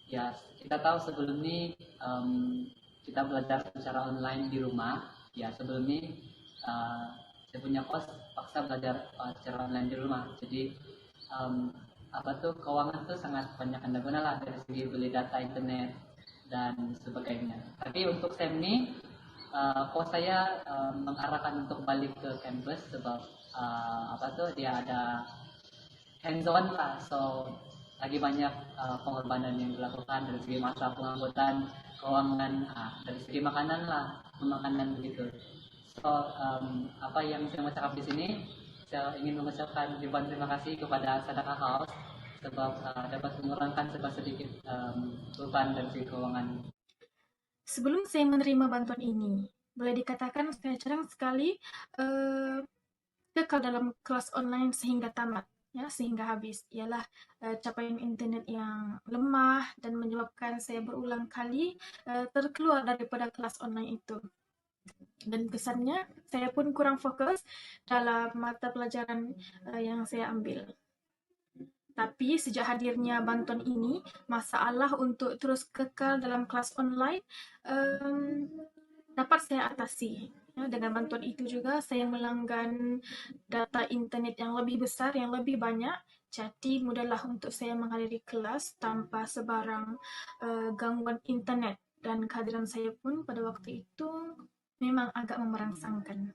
Ya, kita tahu sebelum ini kita belajar secara online di rumah. Ya, sebelum ini saya punya kos paksa belajar secara online di rumah. Jadi keuangan tuh sangat banyak anda guna lah dari segi beli data internet dan sebagainya. Tapi untuk SEM ini kos saya mengarahkan untuk balik ke kampus sebab dia ada hands on lah, so lagi banyak pengorbanan yang dilakukan dari segi masa pengangkutan, keuangan, dari segi makanan lah, makanan begitu. So apa yang saya mau cakap di sini, saya ingin mengucapkan ribuan terima kasih kepada Sadaqah House sebab dapat mengurangkan sedikit beban dari segi keuangan. Sebelum saya menerima bantuan ini, boleh dikatakan saya jarang sekali kekal dalam kelas online sehingga tamat, ya, sehingga habis. Ialah capaian internet yang lemah dan menyebabkan saya berulang kali terkeluar daripada kelas online itu. Dan kesannya saya pun kurang fokus dalam mata pelajaran yang saya ambil. Tapi sejak hadirnya bantuan ini, masalah untuk terus kekal dalam kelas online dapat saya atasi. Ya, dengan bantuan itu juga saya melanggan data internet yang lebih besar, yang lebih banyak. Jadi mudahlah untuk saya menghadiri kelas tanpa sebarang gangguan internet. Dan kehadiran saya pun pada waktu itu memang agak merangsangkan.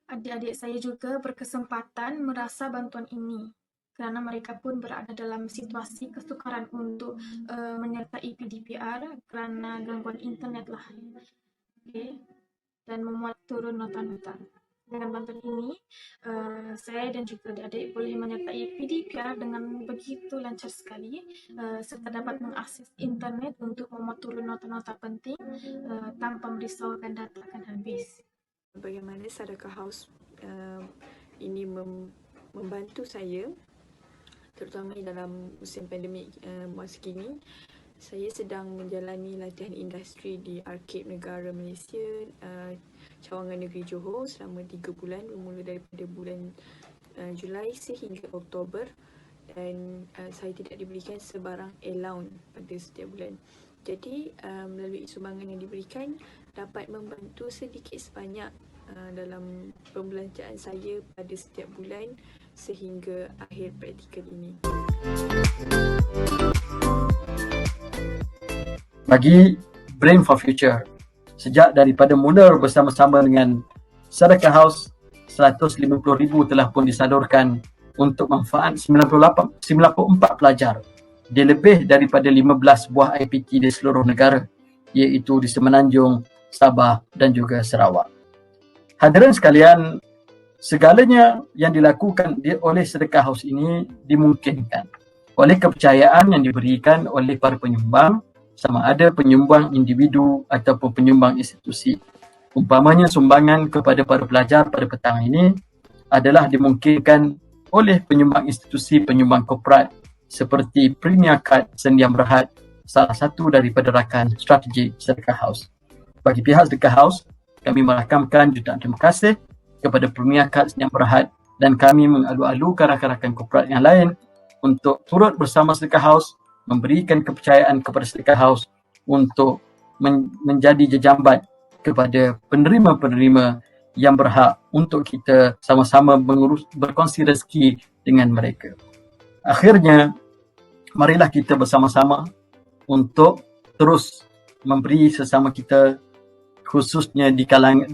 Adik-adik saya juga berkesempatan merasa bantuan ini kerana mereka pun berada dalam situasi kesukaran untuk menyertai PDPR kerana gangguan internet lah. Okay. Dan memuat turun nota-nota. Dengan bantuan ini, saya dan juga adik-adik boleh menyertai PDPR dengan begitu lancar sekali serta dapat mengakses internet untuk memuat turun nota-nota penting tanpa merisaukan data akan habis. Bagaimana Sadaqah House ini membantu saya, terutama dalam musim pandemik masa kini. Saya sedang menjalani latihan industri di Arkib Negara Malaysia, Cawangan Negeri Johor selama 3 bulan, bermula daripada bulan Julai sehingga Oktober, dan saya tidak diberikan sebarang allowance pada setiap bulan. Jadi melalui sumbangan yang diberikan dapat membantu sedikit sebanyak dalam pembelanjaan saya pada setiap bulan sehingga akhir praktikal ini. Bagi Brain for Future, sejak daripada mula bersama-sama dengan Sadaqah House, 150,000 telah pun disalurkan untuk manfaat 94 pelajar di lebih daripada 15 buah IPT di seluruh negara, iaitu di Semenanjung, Sabah dan juga Sarawak. Hadirin sekalian, segalanya yang dilakukan oleh Sadaqah House ini dimungkinkan oleh kepercayaan yang diberikan oleh para penyumbang, sama ada penyumbang individu ataupun penyumbang institusi. Umpamanya sumbangan kepada para pelajar pada petang ini adalah dimungkinkan oleh penyumbang institusi, penyumbang korporat seperti Premier Card Sendian Berhad, salah satu daripada rakan strategi Sadaqah House. Bagi pihak Sadaqah House, kami merakamkan jutaan terima kasih kepada Premier Card Sendian Berhad dan kami mengalu-alukan rakan-rakan korporat yang lain untuk turut bersama Sadaqah House memberikan kepercayaan kepada Sadaqah House untuk menjadi jejambat kepada penerima-penerima yang berhak untuk kita sama-sama berkongsi rezeki dengan mereka. Akhirnya, marilah kita bersama-sama untuk terus memberi sesama kita, khususnya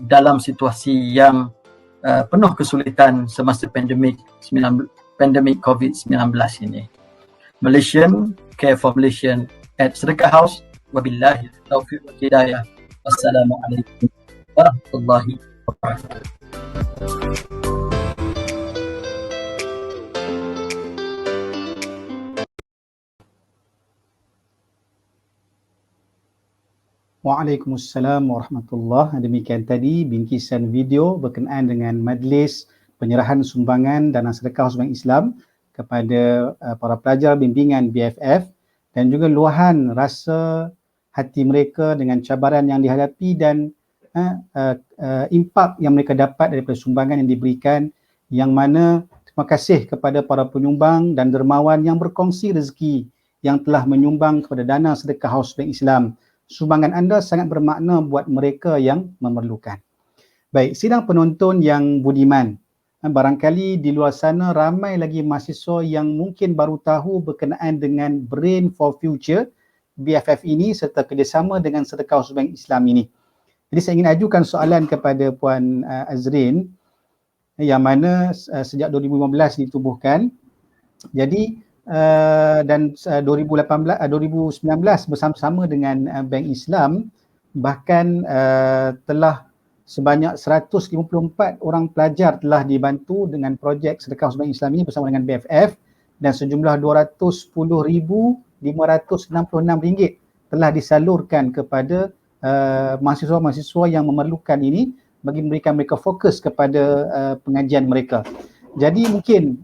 dalam situasi yang penuh kesulitan semasa pandemik COVID-19 ini. Malaysian Care for Malaysian at Sadaqah House. Wabillahi taufiq wal hidayah. Wassalamualaikum warahmatullahi wabarakatuh. Waalaikumsalam warahmatullahi. Demikian tadi bingkisan video berkenaan dengan majlis penyerahan sumbangan dana sedekah Bank Islam kepada para pelajar bimbingan BFF dan juga luahan rasa hati mereka dengan cabaran yang dihadapi dan impak yang mereka dapat daripada sumbangan yang diberikan, yang mana terima kasih kepada para penyumbang dan dermawan yang berkongsi rezeki yang telah menyumbang kepada dana sedekah Haus Bank Islam. Sumbangan anda sangat bermakna buat mereka yang memerlukan. Baik, sidang penonton yang budiman, barangkali di luar sana ramai lagi mahasiswa yang mungkin baru tahu berkenaan dengan Brain for Future BFF ini serta kerjasama dengan Sedekah Haus Bank Islam ini. Jadi saya ingin ajukan soalan kepada Puan Azrin, yang mana sejak 2015 ditubuhkan. Jadi dan 2019 bersama-sama dengan Bank Islam bahkan telah sebanyak 154 orang pelajar telah dibantu dengan projek Sedekah Haus Bank Islam ini bersama dengan BFF, dan sejumlah RM210,566 telah disalurkan kepada mahasiswa-mahasiswa yang memerlukan ini bagi memberikan mereka fokus kepada pengajian mereka. Jadi mungkin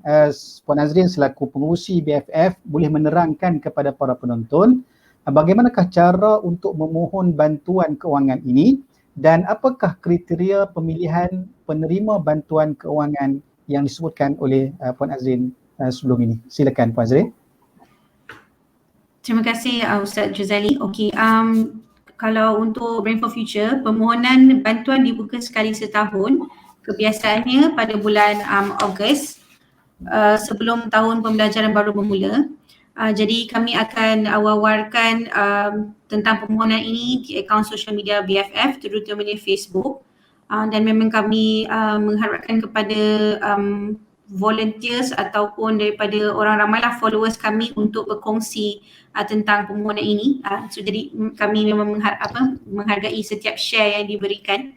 Puan Azrin selaku pengurusi BFF boleh menerangkan kepada para penonton bagaimanakah cara untuk memohon bantuan keuangan ini dan apakah kriteria pemilihan penerima bantuan keuangan yang disebutkan oleh Puan Azrin sebelum ini. Silakan Puan Azrin. Terima kasih Ustaz Jazali. Okey, kalau untuk Brain for Future, permohonan bantuan dibuka sekali setahun. Kebiasaannya pada bulan Ogos sebelum tahun pembelajaran baru bermula. Jadi kami akan wawarkan tentang permohonan ini di akaun social media BFF, terutamanya Facebook, dan memang kami mengharapkan kepada volunteers ataupun daripada orang ramailah followers kami untuk berkongsi tentang permohonan ini. So jadi kami memang menghargai setiap share yang diberikan.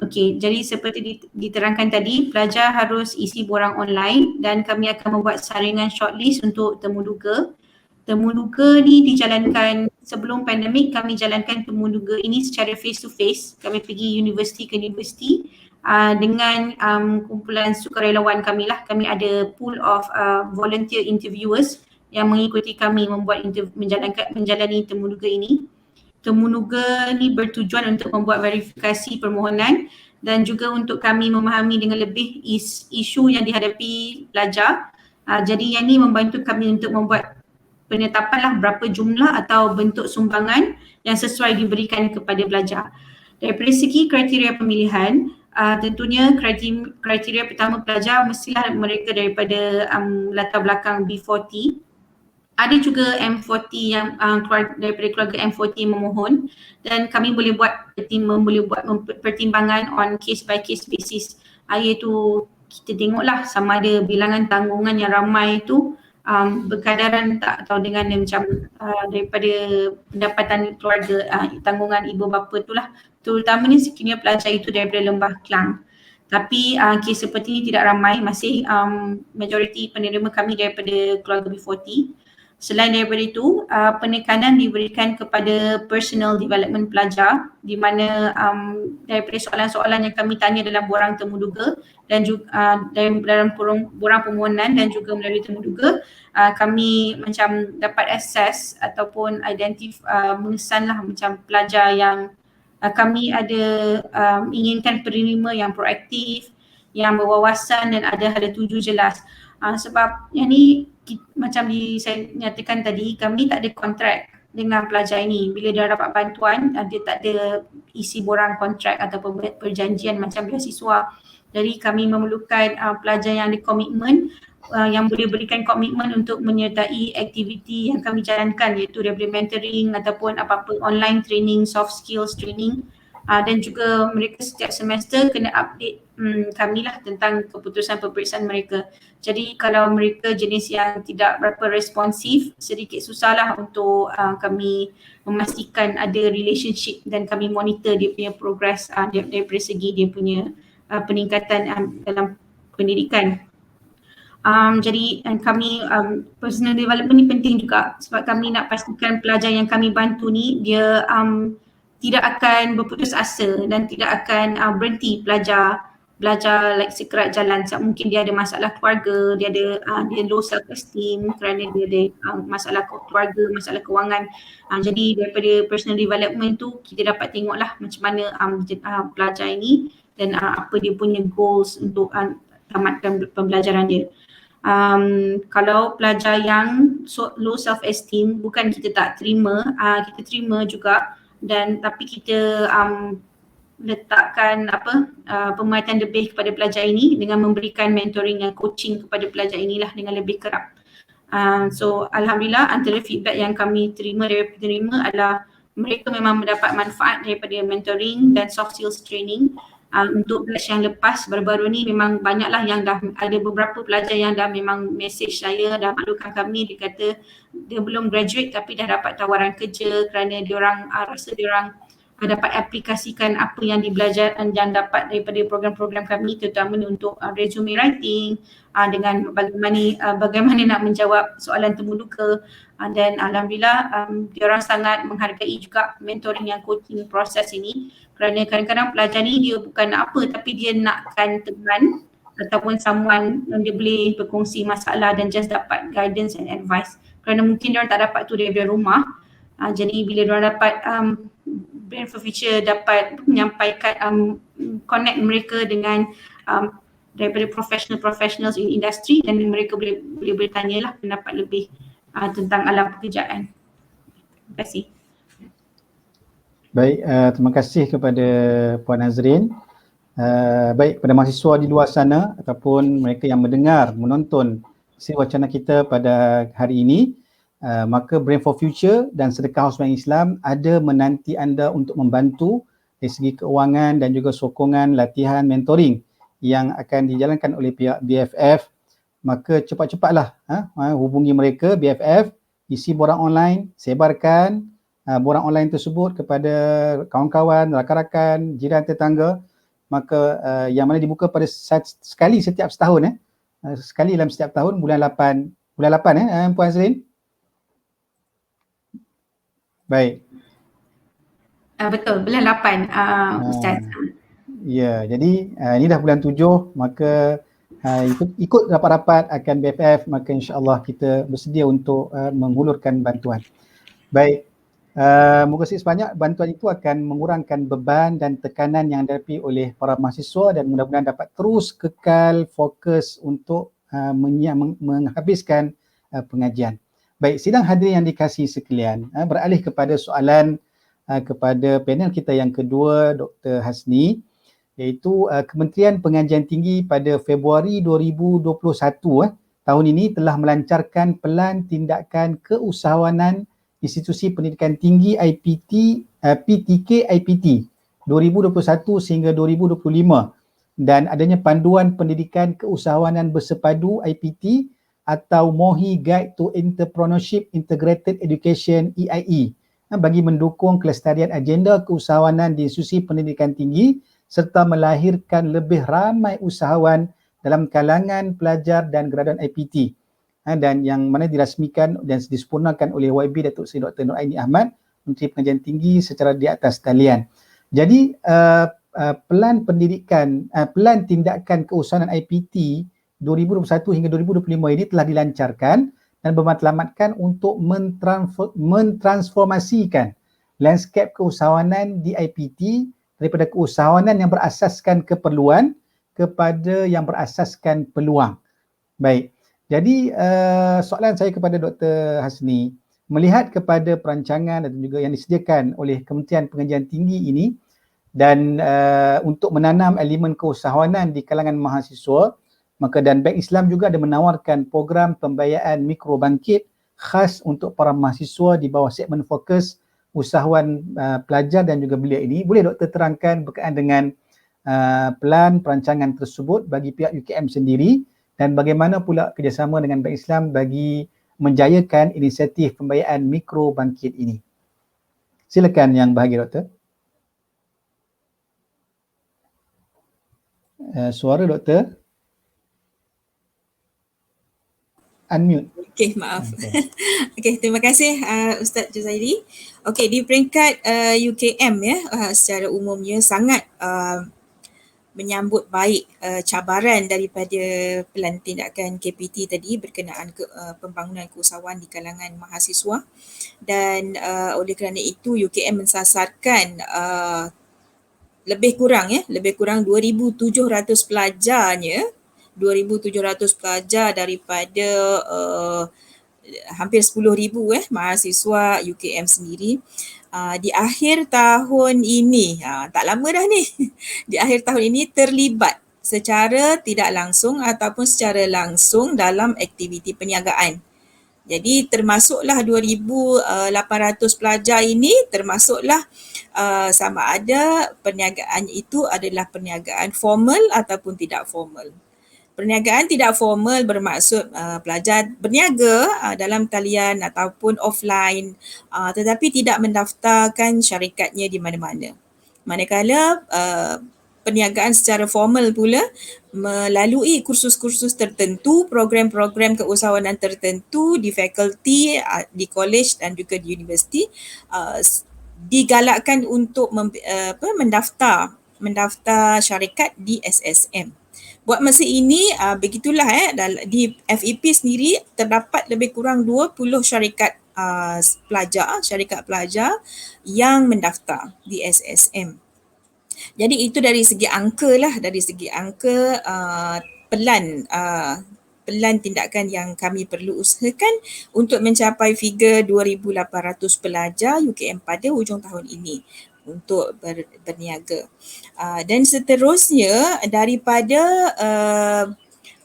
Okey, jadi seperti diterangkan tadi, pelajar harus isi borang online dan kami akan membuat saringan shortlist untuk temu duga. Temu duga ni dijalankan sebelum pandemik, kami jalankan temu duga ini secara face to face. Kami pergi universiti ke universiti dengan kumpulan sukarelawan kami lah. Kami ada pool of volunteer interviewers yang mengikuti kami menjalani temu duga ini. Temu duga ni bertujuan untuk membuat verifikasi permohonan dan juga untuk kami memahami dengan lebih isu yang dihadapi pelajar. Jadi yang ni membantu kami untuk membuat penetapan lah berapa jumlah atau bentuk sumbangan yang sesuai diberikan kepada pelajar. Daripada segi kriteria pemilihan, tentunya kriteria pertama pelajar mestilah mereka daripada latar belakang B40. Ada juga M40 yang daripada keluarga M40 memohon, dan kami boleh buat pertimbangan on case by case basis. Iaitu kita tengoklah sama ada bilangan tanggungan yang ramai itu berkadaran tak, atau dengan macam daripada pendapatan keluarga, tanggungan ibu bapa itulah, terutamanya sekiranya pelajar itu daripada Lembah Kelang. Tapi kes seperti ini tidak ramai, masih majoriti penerima kami daripada keluarga B40. Selain daripada itu, penekanan diberikan kepada personal development pelajar, di mana daripada soalan-soalan yang kami tanya dalam borang temu duga dan juga dalam borang permohonan dan juga melalui temu duga, kami macam dapat assess ataupun mengesanlah macam pelajar yang kami ada inginkan penerima yang proaktif, yang berwawasan dan ada hala tuju jelas. Sebab yang ni macam saya nyatakan tadi, kami tak ada kontrak dengan pelajar ini. Bila dia dapat bantuan, dia tak ada isi borang kontrak ataupun perjanjian macam beasiswa. Jadi kami memerlukan pelajar yang ada komitmen, yang boleh berikan komitmen untuk menyertai aktiviti yang kami jalankan, iaitu daripada mentoring ataupun apa-apa online training, soft skills training. Dan juga mereka setiap semester kena update kami lah tentang keputusan peperiksaan mereka. Jadi kalau mereka jenis yang tidak berapa responsif, sedikit susahlah untuk kami memastikan ada relationship dan kami monitor dia punya progress daripada segi dia punya peningkatan dalam pendidikan. Jadi kami personal development ni penting juga sebab kami nak pastikan pelajar yang kami bantu ni dia tidak akan berputus asa dan tidak akan berhenti belajar belajar like sekerat jalan. Sebab mungkin dia ada masalah keluarga, dia ada dia low self esteem kerana dia ada masalah keluarga, masalah kewangan. Jadi daripada personal development tu kita dapat tengoklah macam mana pelajar ini dan apa dia punya goals untuk tamatkan pembelajaran dia. Kalau pelajar yang low self esteem, bukan kita tak terima, kita terima juga, dan tapi kita letakkan penguatan lebih kepada pelajar ini dengan memberikan mentoring dan coaching kepada pelajar inilah dengan lebih kerap. So alhamdulillah, antara feedback yang kami terima adalah mereka memang mendapat manfaat daripada mentoring dan soft skills training. Untuk batch yang lepas baru-baru ni memang banyaklah yang dah ada beberapa pelajar yang dah memang message saya, dah maklumkan kami, dia kata dia belum graduate tapi dah dapat tawaran kerja kerana diorang rasa diorang dapat aplikasikan apa yang dibelajar dan dapat daripada program-program kami, terutama untuk resume writing, dengan bagaimana nak menjawab soalan temuduka, dan alhamdulillah diorang sangat menghargai juga mentoring yang coaching proses ini, kerana kadang-kadang pelajar ni dia bukan nak apa tapi dia nakkan teman ataupun someone yang dia boleh berkongsi masalah dan just dapat guidance and advice, kerana mungkin diorang tak dapat tu daripada rumah. Jadi bila diorang dapat Brain for Future dapat menyampaikan connect mereka dengan daripada professionals in industry, dan mereka boleh bertanyalah pendapat lebih tentang alam pekerjaan. Terima kasih. Baik, terima kasih kepada Puan Nazrin. Baik, kepada mahasiswa di luar sana ataupun mereka yang mendengar, menonton sesi wacana kita pada hari ini, maka Brain for Future dan Sedekah Haus Bank Islam ada menanti anda untuk membantu dari segi keuangan dan juga sokongan latihan mentoring yang akan dijalankan oleh pihak BFF. Maka cepat-cepatlah hubungi mereka BFF, isi borang online, sebarkan borang online tersebut kepada kawan-kawan, rakan-rakan, jiran tetangga. Maka yang mana dibuka pada sekali setiap setahun, sekali dalam setiap tahun, bulan 8 Puan Azrin. Baik. Betul, bulan 8 Ustaz. Ya, jadi ini dah bulan 7, maka ikut rapat-rapat akan BFF, maka insya-Allah kita bersedia untuk menghulurkan bantuan. Baik. Moga sebanyak bantuan itu akan mengurangkan beban dan tekanan yang dihadapi oleh para mahasiswa dan mudah-mudahan dapat terus kekal fokus untuk menghabiskan pengajian. Baik, sidang hadirin yang dikasihi sekalian, beralih kepada soalan kepada panel kita yang kedua, Dr. Hasni, iaitu Kementerian Pengajian Tinggi pada Februari 2021 tahun ini telah melancarkan Pelan Tindakan Keusahawanan Institusi Pendidikan Tinggi IPT, PTK IPT 2021 sehingga 2025, dan adanya Panduan Pendidikan Keusahawanan Bersepadu IPT atau MOHI Guide to Entrepreneurship Integrated Education EIE bagi mendukung kelestarian agenda keusahawanan di institusi pendidikan tinggi serta melahirkan lebih ramai usahawan dalam kalangan pelajar dan graduan IPT, dan yang mana dirasmikan dan disempurnakan oleh YB Datuk Seri Dr. Nur Aini Ahmad, Menteri Pengajian Tinggi secara di atas talian. Jadi Pelan Tindakan Keusahawanan IPT 2021 hingga 2025 ini telah dilancarkan dan bermatlamatkan untuk mentransformasikan lanskap keusahawanan di IPT daripada keusahawanan yang berasaskan keperluan kepada yang berasaskan peluang. Baik, jadi soalan saya kepada Dr. Hasni, melihat kepada perancangan dan juga yang disediakan oleh Kementerian Pengajian Tinggi ini dan untuk menanam elemen keusahawanan di kalangan mahasiswa, maka dan Bank Islam juga ada menawarkan program pembiayaan mikrobangkit khas untuk para mahasiswa di bawah segmen fokus usahawan pelajar dan juga belia ini. Boleh Doktor terangkan berkaitan dengan pelan perancangan tersebut bagi pihak UKM sendiri dan bagaimana pula kerjasama dengan Bank Islam bagi menjayakan inisiatif pembiayaan mikrobangkit ini. Silakan yang bahagia Doktor. Suara Doktor unmute. Okey, maaf. Okey, terima kasih Ustaz Juzairi. Okey, di peringkat UKM secara umumnya sangat menyambut baik cabaran daripada Pelan Tindakan KPT tadi berkenaan pembangunan keusahawan di kalangan mahasiswa, dan oleh kerana itu UKM mensasarkan lebih kurang 2,700 pelajarnya, 2,700 pelajar daripada hampir 10,000 mahasiswa UKM sendiri di akhir tahun ini, tak lama dah ni, di akhir tahun ini terlibat secara tidak langsung ataupun secara langsung dalam aktiviti perniagaan. Jadi termasuklah 2,800 pelajar ini, termasuklah sama ada perniagaan itu adalah perniagaan formal ataupun tidak formal. Perniagaan tidak formal bermaksud pelajar berniaga dalam talian ataupun offline tetapi tidak mendaftarkan syarikatnya di mana-mana. Manakala perniagaan secara formal pula melalui kursus-kursus tertentu, program-program keusahawanan tertentu di fakulti, di college dan juga di universiti digalakkan untuk mendaftar syarikat di SSM. Buat masa ini begitulah di FEP sendiri terdapat lebih kurang 20 syarikat pelajar yang mendaftar di SSM. Jadi itu dari segi angka lah, dari segi angka pelan tindakan yang kami perlu usahakan untuk mencapai figure 2,800 pelajar UKM pada hujung tahun ini untuk berniaga. Dan seterusnya daripada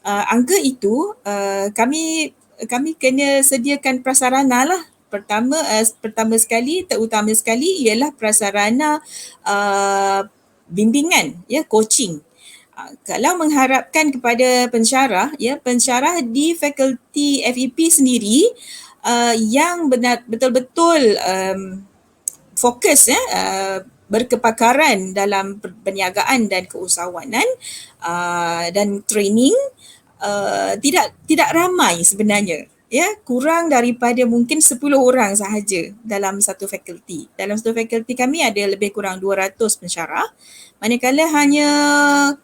angka itu kami kena sediakan prasarana lah. Pertama sekali, terutama sekali ialah prasarana bimbingan, coaching. Kalau mengharapkan kepada pensyarah, pensyarah di fakulti FEP sendiri yang betul-betul fokus berkepakaran dalam perniagaan dan keusahawanan dan training tidak ramai sebenarnya. Kurang daripada mungkin 10 orang sahaja dalam satu fakulti. Dalam satu fakulti kami ada lebih kurang 200 pensyarah, manakala hanya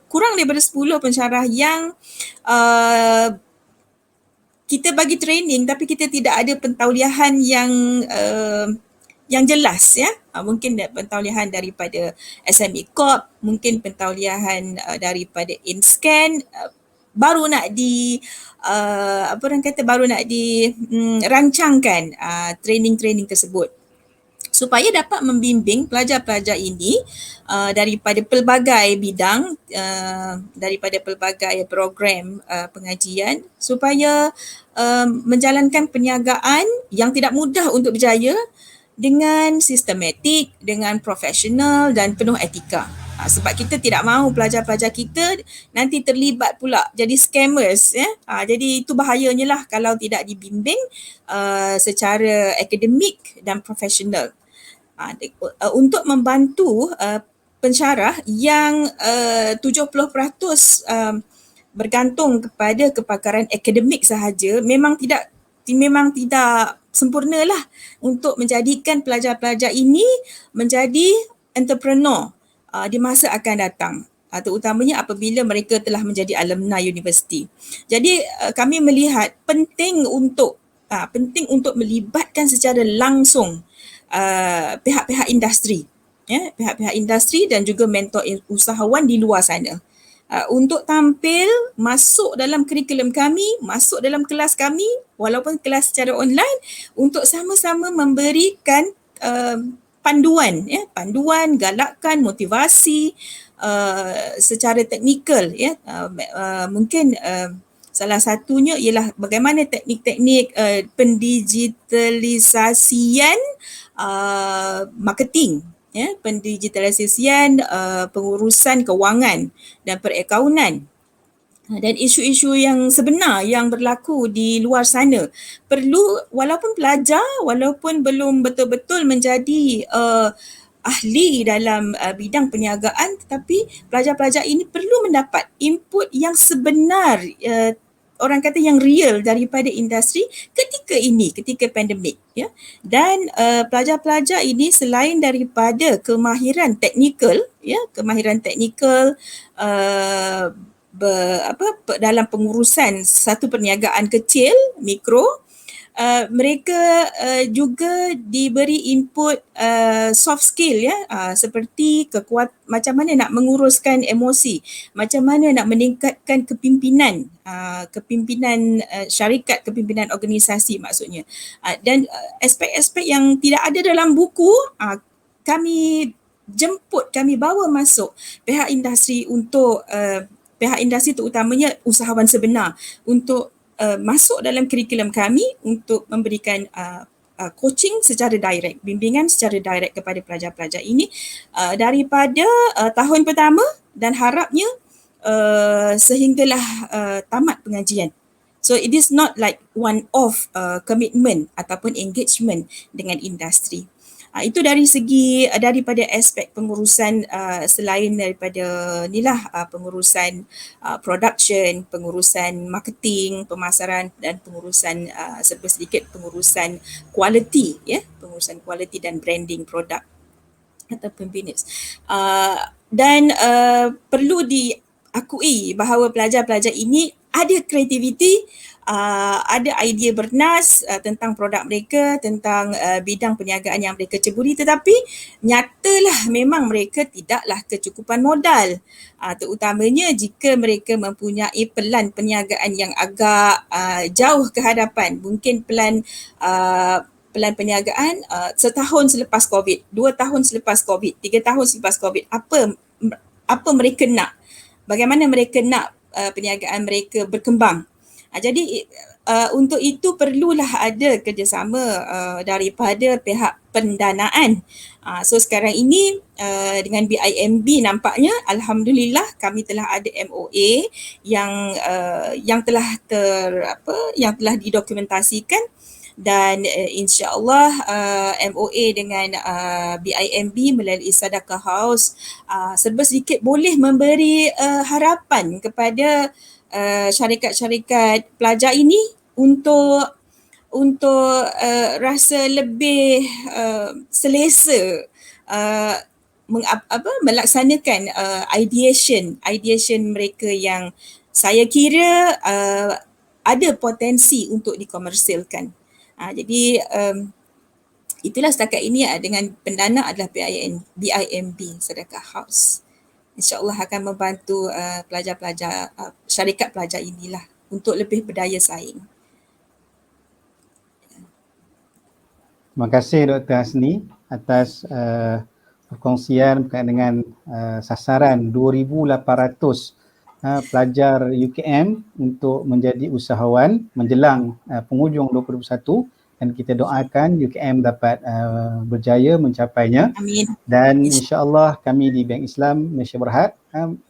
kurang daripada 10 pensyarah yang kita bagi training tapi kita tidak ada pentauliahan yang jelas, mungkin pentauliahan daripada SME Corp, mungkin pentauliahan daripada InScan, baru nak dirancangkan training-training tersebut supaya dapat membimbing pelajar-pelajar ini daripada pelbagai bidang, daripada pelbagai program pengajian supaya menjalankan perniagaan yang tidak mudah untuk berjaya dengan sistematik, dengan profesional dan penuh etika. Sebab kita tidak mahu pelajar-pelajar kita nanti terlibat pula jadi scammers. Jadi itu bahayanya lah kalau tidak dibimbing secara akademik dan profesional. Untuk membantu pensyarah yang 70% bergantung kepada kepakaran akademik sahaja, memang tidak sempurna lah untuk menjadikan pelajar-pelajar ini menjadi entrepreneur di masa akan datang, terutamanya apabila mereka telah menjadi alumni universiti. Jadi kami melihat penting untuk melibatkan secara langsung pihak-pihak industri, pihak-pihak industri dan juga mentor usahawan di luar sana untuk tampil masuk dalam kurikulum kami, masuk dalam kelas kami walaupun kelas secara online untuk sama-sama memberikan panduan, galakan, motivasi secara teknikal, mungkin salah satunya ialah bagaimana teknik-teknik pendigitalisasian marketing, pendigitalisasian pengurusan kewangan dan perakaunan dan isu-isu yang sebenar yang berlaku di luar sana. Perlu, walaupun pelajar, walaupun belum betul-betul menjadi ahli dalam bidang perniagaan, tetapi pelajar-pelajar ini perlu mendapat input yang sebenar orang kata yang real daripada industri ketika pandemik, ya. Dan pelajar-pelajar ini selain daripada kemahiran teknikal, ya, dalam pengurusan satu perniagaan kecil, mikro, mereka juga diberi input soft skill, ya, seperti macam mana nak menguruskan emosi, macam mana nak meningkatkan kepimpinan syarikat, kepimpinan organisasi maksudnya, dan aspek-aspek yang tidak ada dalam buku, kami bawa masuk pihak industri untuk pihak industri terutamanya usahawan sebenar untuk masuk dalam kurikulum kami untuk memberikan coaching secara direct, bimbingan secara direct kepada pelajar-pelajar ini daripada tahun pertama dan harapnya sehinggalah tamat pengajian. So it is not like one-off commitment ataupun engagement dengan industri. Itu dari segi daripada aspek pengurusan selain daripada pengurusan production, pengurusan marketing, pemasaran dan pengurusan serba sedikit pengurusan quality, ya, pengurusan quality dan branding produk ataupun business. Dan perlu diakui bahawa pelajar-pelajar ini ada kreativiti, ada idea bernas tentang produk mereka, tentang bidang perniagaan yang mereka ceburi, tetapi nyatalah memang mereka tidaklah kecukupan modal, terutamanya jika mereka mempunyai pelan perniagaan yang agak jauh ke hadapan. Mungkin pelan perniagaan setahun selepas COVID, 2 tahun selepas COVID, 3 tahun selepas COVID, apa mereka nak, bagaimana mereka nak perniagaan mereka berkembang. Jadi untuk itu perlulah ada kerjasama daripada pihak pendanaan. So sekarang ini dengan BIMB nampaknya alhamdulillah kami telah ada MOA yang telah didokumentasikan, dan insya-Allah MOA dengan BIMB melalui Sadaqah House serba sedikit boleh memberi harapan kepada syarikat-syarikat pelajar ini untuk rasa lebih selesa melaksanakan ideation mereka yang saya kira ada potensi untuk dikomersilkan. Jadi itulah setakat ini dengan pendana adalah BIMB Sadaqah House. InsyaAllah akan membantu pelajar-pelajar, syarikat pelajar inilah untuk lebih berdaya saing. Terima kasih Dr. Hasni atas perkongsian berkaitan dengan sasaran 2,800 pelajar UKM untuk menjadi usahawan menjelang penghujung 2021. Dan kita doakan UKM dapat berjaya mencapainya. Amin. Dan insya-Allah kami di Bank Islam Malaysia Berhad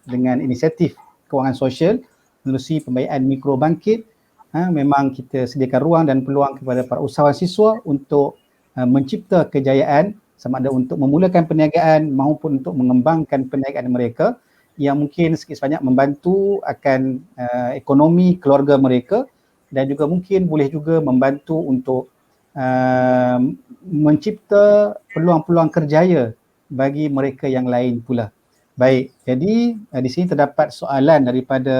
dengan inisiatif kewangan sosial melalui pembiayaan mikro bangkit, memang kita sediakan ruang dan peluang kepada para usahawan siswa untuk mencipta kejayaan, sama ada untuk memulakan perniagaan maupun untuk mengembangkan perniagaan mereka yang mungkin sikit sebanyak membantu akan ekonomi keluarga mereka, dan juga mungkin boleh juga membantu untuk mencipta peluang-peluang kerjaya bagi mereka yang lain pula. Baik, jadi di sini terdapat soalan daripada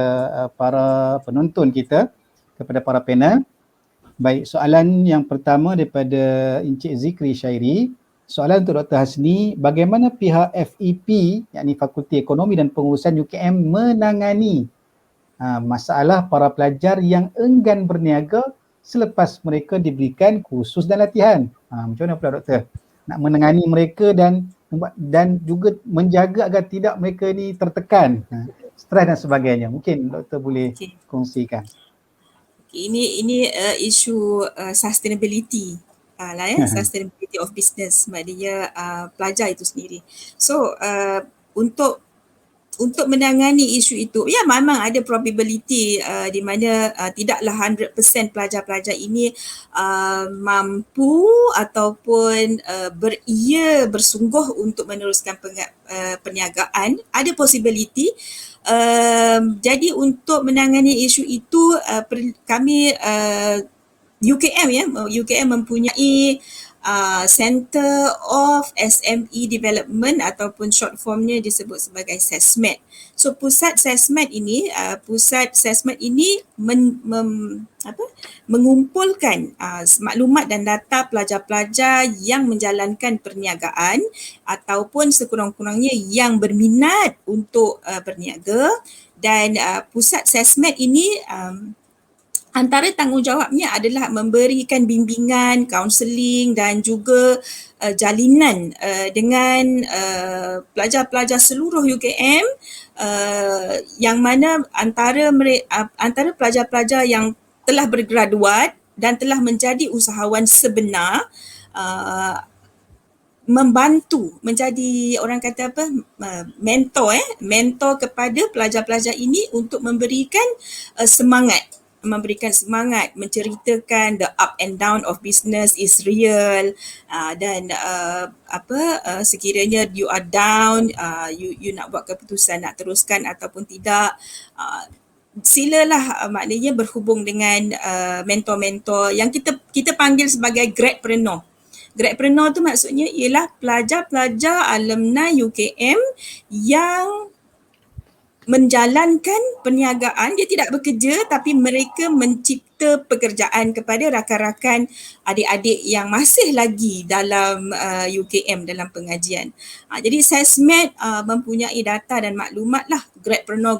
para penonton kita kepada para panel. Baik, soalan yang pertama daripada Encik Zikri Syairi. Soalan untuk Dr. Hasni, bagaimana pihak FEP, yakni Fakulti Ekonomi dan Pengurusan UKM menangani masalah para pelajar yang enggan berniaga selepas mereka diberikan kursus dan latihan? Macam mana pula doktor nak menangani mereka dan juga menjaga agar tidak mereka ni tertekan, stres dan sebagainya? Mungkin doktor boleh kongsikan. Ini isu sustainability lah, ya, sustainability of business, maknanya pelajar itu sendiri. So untuk untuk menangani isu itu, ya memang ada probability di mana tidaklah 100% pelajar-pelajar ini mampu ataupun bersungguh untuk meneruskan perniagaan. Ada possibility. Jadi untuk menangani isu itu kami UKM mempunyai Center of SME Development ataupun short formnya disebut sebagai SESMED. So pusat SESMED ini mengumpulkan maklumat dan data pelajar-pelajar yang menjalankan perniagaan ataupun sekurang-kurangnya yang berminat untuk berniaga, dan pusat SESMED ini antara tanggungjawabnya adalah memberikan bimbingan, kaunseling dan juga jalinan dengan pelajar-pelajar seluruh UKM, yang mana antara pelajar-pelajar yang telah bergraduat dan telah menjadi usahawan sebenar, membantu menjadi orang kata apa, mentor kepada pelajar-pelajar ini untuk memberikan semangat, menceritakan the up and down of business is real, dan sekiranya you are down, you nak buat keputusan nak teruskan ataupun tidak, silalah maknanya berhubung dengan mentor-mentor yang kita panggil sebagai gradpreneur. Gradpreneur tu maksudnya ialah pelajar-pelajar alumni UKM yang menjalankan perniagaan. Dia tidak bekerja tapi mereka mencipta pekerjaan kepada rakan-rakan adik-adik yang masih lagi dalam UKM dalam pengajian. Jadi SESMED mempunyai data dan maklumat lah gradpreneur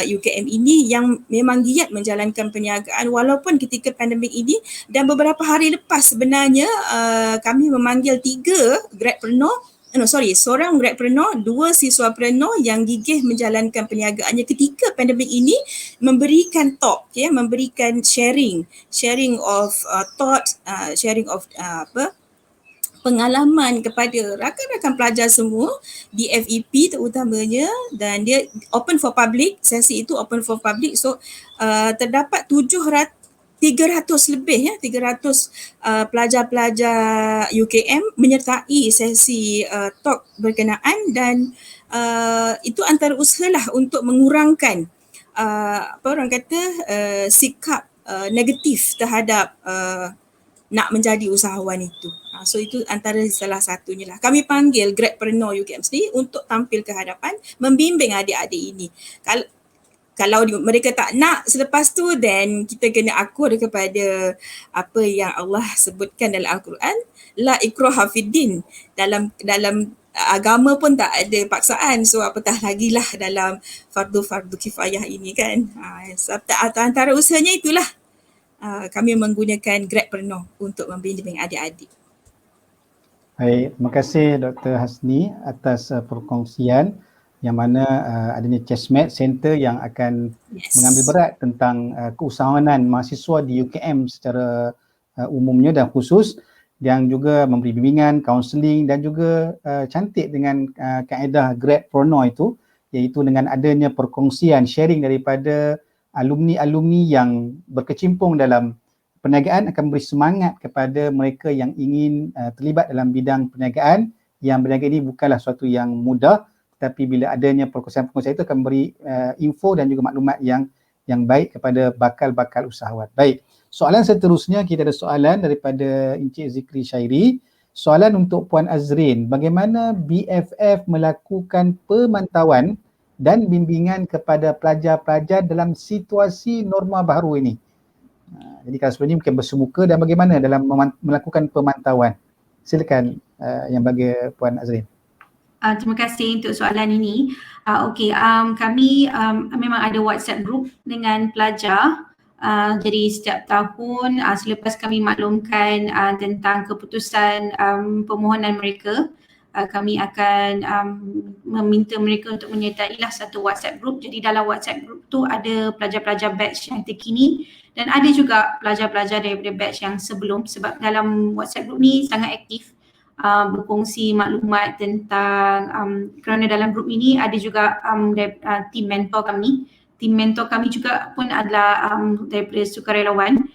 UKM ini yang memang giat menjalankan perniagaan walaupun ketika pandemik ini. Dan beberapa hari lepas sebenarnya kami memanggil seorang gradpreneur, 2 siswapreneur yang gigih menjalankan perniagaannya ketika pandemik ini, memberikan talk, memberikan sharing of thoughts, sharing of pengalaman kepada rakan-rakan pelajar semua di FEP terutamanya, dan dia open for public, sesi itu open for public. So terdapat 300 pelajar-pelajar UKM menyertai sesi talk berkenaan, dan itu antara usahalah untuk mengurangkan sikap negatif terhadap nak menjadi usahawan itu. So itu antara salah satunya lah. Kami panggil gradpreneur UKM sendiri untuk tampil ke hadapan membimbing adik-adik ini. Kalau mereka tak nak selepas tu, then kita kena akur kepada apa yang Allah sebutkan dalam Al-Quran, la ikraha fiddin. Dalam agama pun tak ada paksaan, so apatah lagi lah dalam fardu kifayah ini kan. Antara usahanya itulah kami menggunakan gradpreneur untuk membimbing adik-adik. Baik, terima kasih Dr. Hasni atas perkongsian yang mana adanya SESMED Center yang akan mengambil berat tentang keusahawanan mahasiswa di UKM secara umumnya dan khusus, yang juga memberi bimbingan, kaunseling dan juga cantik dengan kaedah gradpreneur itu, iaitu dengan adanya perkongsian, sharing daripada alumni-alumni yang berkecimpung dalam perniagaan akan beri semangat kepada mereka yang ingin terlibat dalam bidang perniagaan, yang perniagaan ini bukanlah suatu yang mudah, tetapi bila adanya perkongsian-perkongsian itu akan beri info dan juga maklumat yang baik kepada bakal-bakal usahawan. Baik, soalan seterusnya kita ada soalan daripada Encik Zikri Syairi. Soalan untuk Puan Azrin, bagaimana BFF melakukan pemantauan dan bimbingan kepada pelajar-pelajar dalam situasi norma baru ini? Jadi kalau sebelum ini mungkin bersemuka, dan bagaimana dalam melakukan pemantauan? Silakan yang bagi Puan Azrin. Terima kasih untuk soalan ini. Kami memang ada WhatsApp group dengan pelajar. Jadi setiap tahun selepas kami maklumkan tentang keputusan permohonan mereka, kami akan meminta mereka untuk menyertailah satu WhatsApp group. Jadi dalam WhatsApp group tu ada pelajar-pelajar batch yang terkini dan ada juga pelajar-pelajar daripada batch yang sebelum, sebab dalam WhatsApp group ni sangat aktif. berkongsi maklumat tentang kerana dalam grup ini ada juga tim mentor kami. Tim mentor kami juga pun adalah daripada sukarelawan.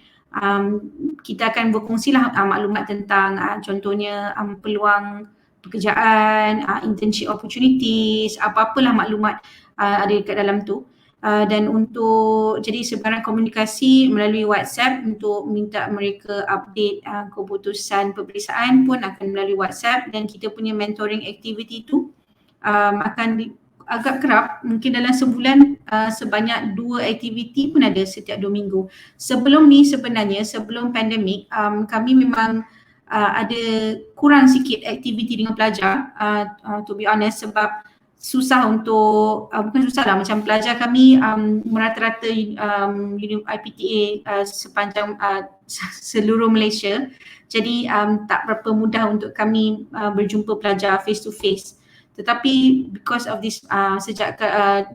Kita akan berkongsilah maklumat tentang contohnya peluang pekerjaan, internship opportunities, apa-apalah maklumat ada dekat dalam tu. Dan untuk jadi sebarang komunikasi melalui WhatsApp untuk minta mereka update keputusan peperiksaan pun akan melalui WhatsApp, dan kita punya mentoring activity tu akan agak kerap, mungkin dalam sebulan sebanyak 2 aktiviti pun ada setiap 2 minggu. Sebelum ni sebenarnya, sebelum pandemik, kami memang ada kurang sikit aktiviti dengan pelajar, to be honest, sebab susah untuk, bukan susah lah, macam pelajar kami merata-rata IPTA sepanjang seluruh Malaysia, jadi tak berapa mudah untuk kami berjumpa pelajar face to face. Tetapi because of this, sejak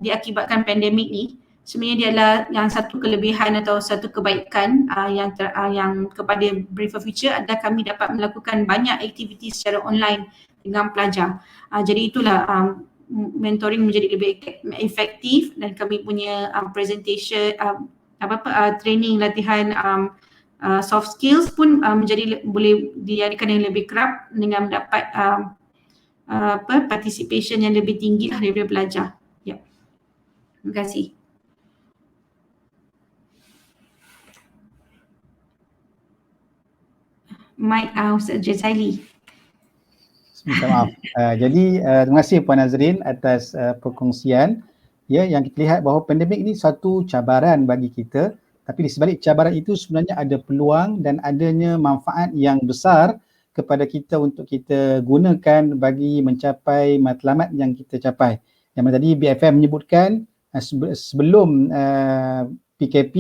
diakibatkan pandemik ni, sebenarnya dia adalah yang satu kelebihan atau satu kebaikan yang kepada Brain for Future adalah kami dapat melakukan banyak aktiviti secara online dengan pelajar. Jadi itulah mentoring menjadi lebih efektif, dan kami punya presentation, training latihan soft skills pun menjadi boleh dijadikan yang lebih kerap dengan mendapat participation yang lebih tinggi daripada pelajar. Ya. Terima kasih. Mike Ustaz Jazaili. Minta maaf. Jadi terima kasih Puan Nazrin atas perkongsian. Ya, yang kita lihat bahawa pandemik ini satu cabaran bagi kita, tapi di sebalik cabaran itu sebenarnya ada peluang dan adanya manfaat yang besar kepada kita untuk kita gunakan bagi mencapai matlamat yang kita capai. Yang mana tadi BFM menyebutkan sebelum PKP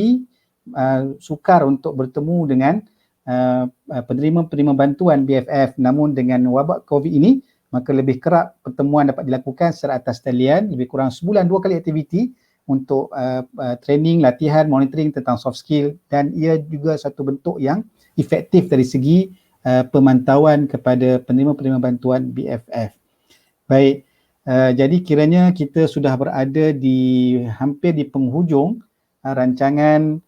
sukar untuk bertemu dengan penerima-penerima bantuan BFF, namun dengan wabak COVID ini maka lebih kerap pertemuan dapat dilakukan secara atas talian, lebih kurang sebulan 2 kali aktiviti untuk training, latihan, monitoring tentang soft skill, dan ia juga satu bentuk yang efektif dari segi pemantauan kepada penerima-penerima bantuan BFF. Baik, jadi kiranya kita sudah berada di hampir di penghujung rancangan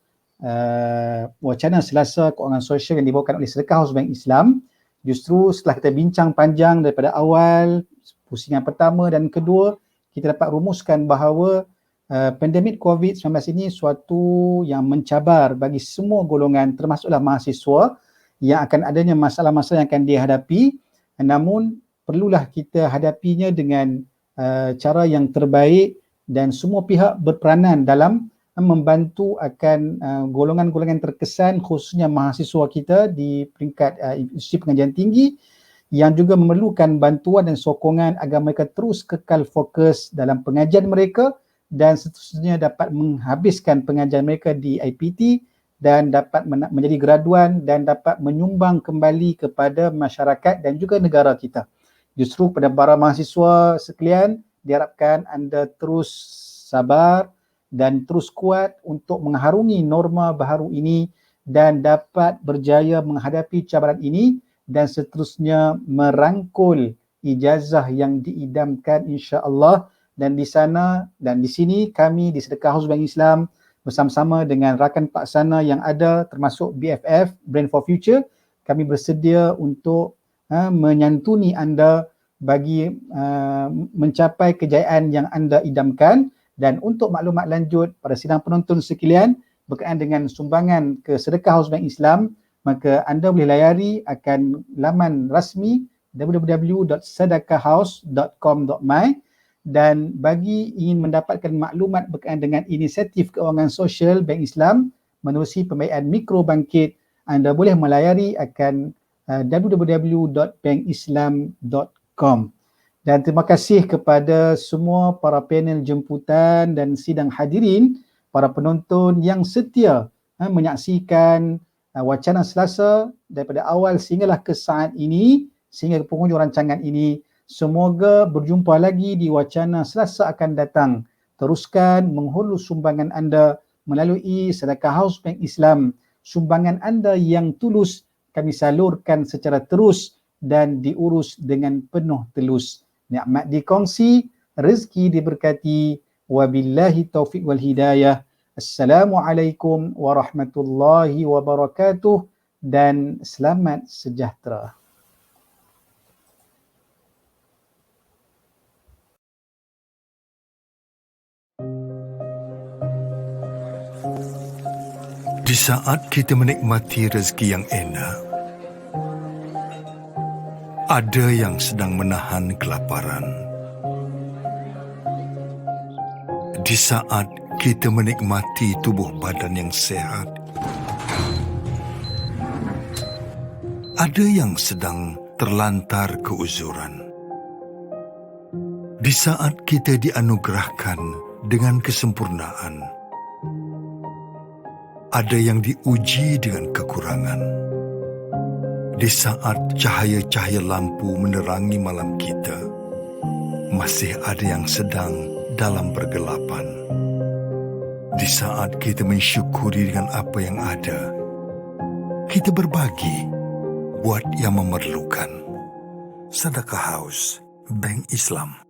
wacana Selasa Kewangan Sosial yang dibawakan oleh Sedekah House Bank Islam. Justru setelah kita bincang panjang daripada awal, pusingan pertama dan kedua, kita dapat rumuskan bahawa pandemik COVID-19 ini suatu yang mencabar bagi semua golongan, termasuklah mahasiswa, yang akan adanya masalah-masalah yang akan dihadapi, namun perlulah kita hadapinya dengan cara yang terbaik, dan semua pihak berperanan dalam membantu akan golongan-golongan terkesan, khususnya mahasiswa kita di peringkat institusi pengajian tinggi yang juga memerlukan bantuan dan sokongan agar mereka terus kekal fokus dalam pengajian mereka dan seterusnya dapat menghabiskan pengajian mereka di IPT dan dapat menjadi graduan dan dapat menyumbang kembali kepada masyarakat dan juga negara kita. Justru pada para mahasiswa sekalian, diharapkan anda terus sabar dan terus kuat untuk mengharungi norma baharu ini dan dapat berjaya menghadapi cabaran ini dan seterusnya merangkul ijazah yang diidamkan insya-Allah. Dan di sana dan di sini kami di Sedekah House Bank Islam bersama-sama dengan rakan paksana yang ada termasuk BFF, Brain for Future, kami bersedia untuk menyantuni anda bagi mencapai kejayaan yang anda idamkan. Dan untuk maklumat lanjut pada sidang penonton sekalian berkaitan dengan sumbangan ke Sedekah House Bank Islam, maka anda boleh layari akan laman rasmi www.sedekahhouse.com.my. Dan bagi ingin mendapatkan maklumat berkaitan dengan inisiatif kewangan sosial Bank Islam menerusi pembiayaan mikro bangkit, anda boleh melayari akan www.bankislam.com. Dan terima kasih kepada semua para panel jemputan dan sidang hadirin, para penonton yang setia menyaksikan wacana Selasa daripada awal sehinggalah ke saat ini, sehingga ke penghujung rancangan ini. Semoga berjumpa lagi di wacana Selasa akan datang. Teruskan menghulu sumbangan anda melalui Sedekah House Bank Islam. Sumbangan anda yang tulus kami salurkan secara terus dan diurus dengan penuh telus. Nikmat dikongsi, rezeki diberkati. Wabillahi taufiq wal hidayah. Assalamualaikum warahmatullahi wabarakatuh dan selamat sejahtera. Di saat kita menikmati rezeki yang enak, ada yang sedang menahan kelaparan. Di saat kita menikmati tubuh badan yang sehat, ada yang sedang terlantar keuzuran. Di saat kita dianugerahkan dengan kesempurnaan, ada yang diuji dengan kekurangan. Di saat cahaya-cahaya lampu menerangi malam kita, masih ada yang sedang dalam pergelapan. Di saat kita mensyukuri dengan apa yang ada, kita berbagi buat yang memerlukan. Sedekah House, Bank Islam.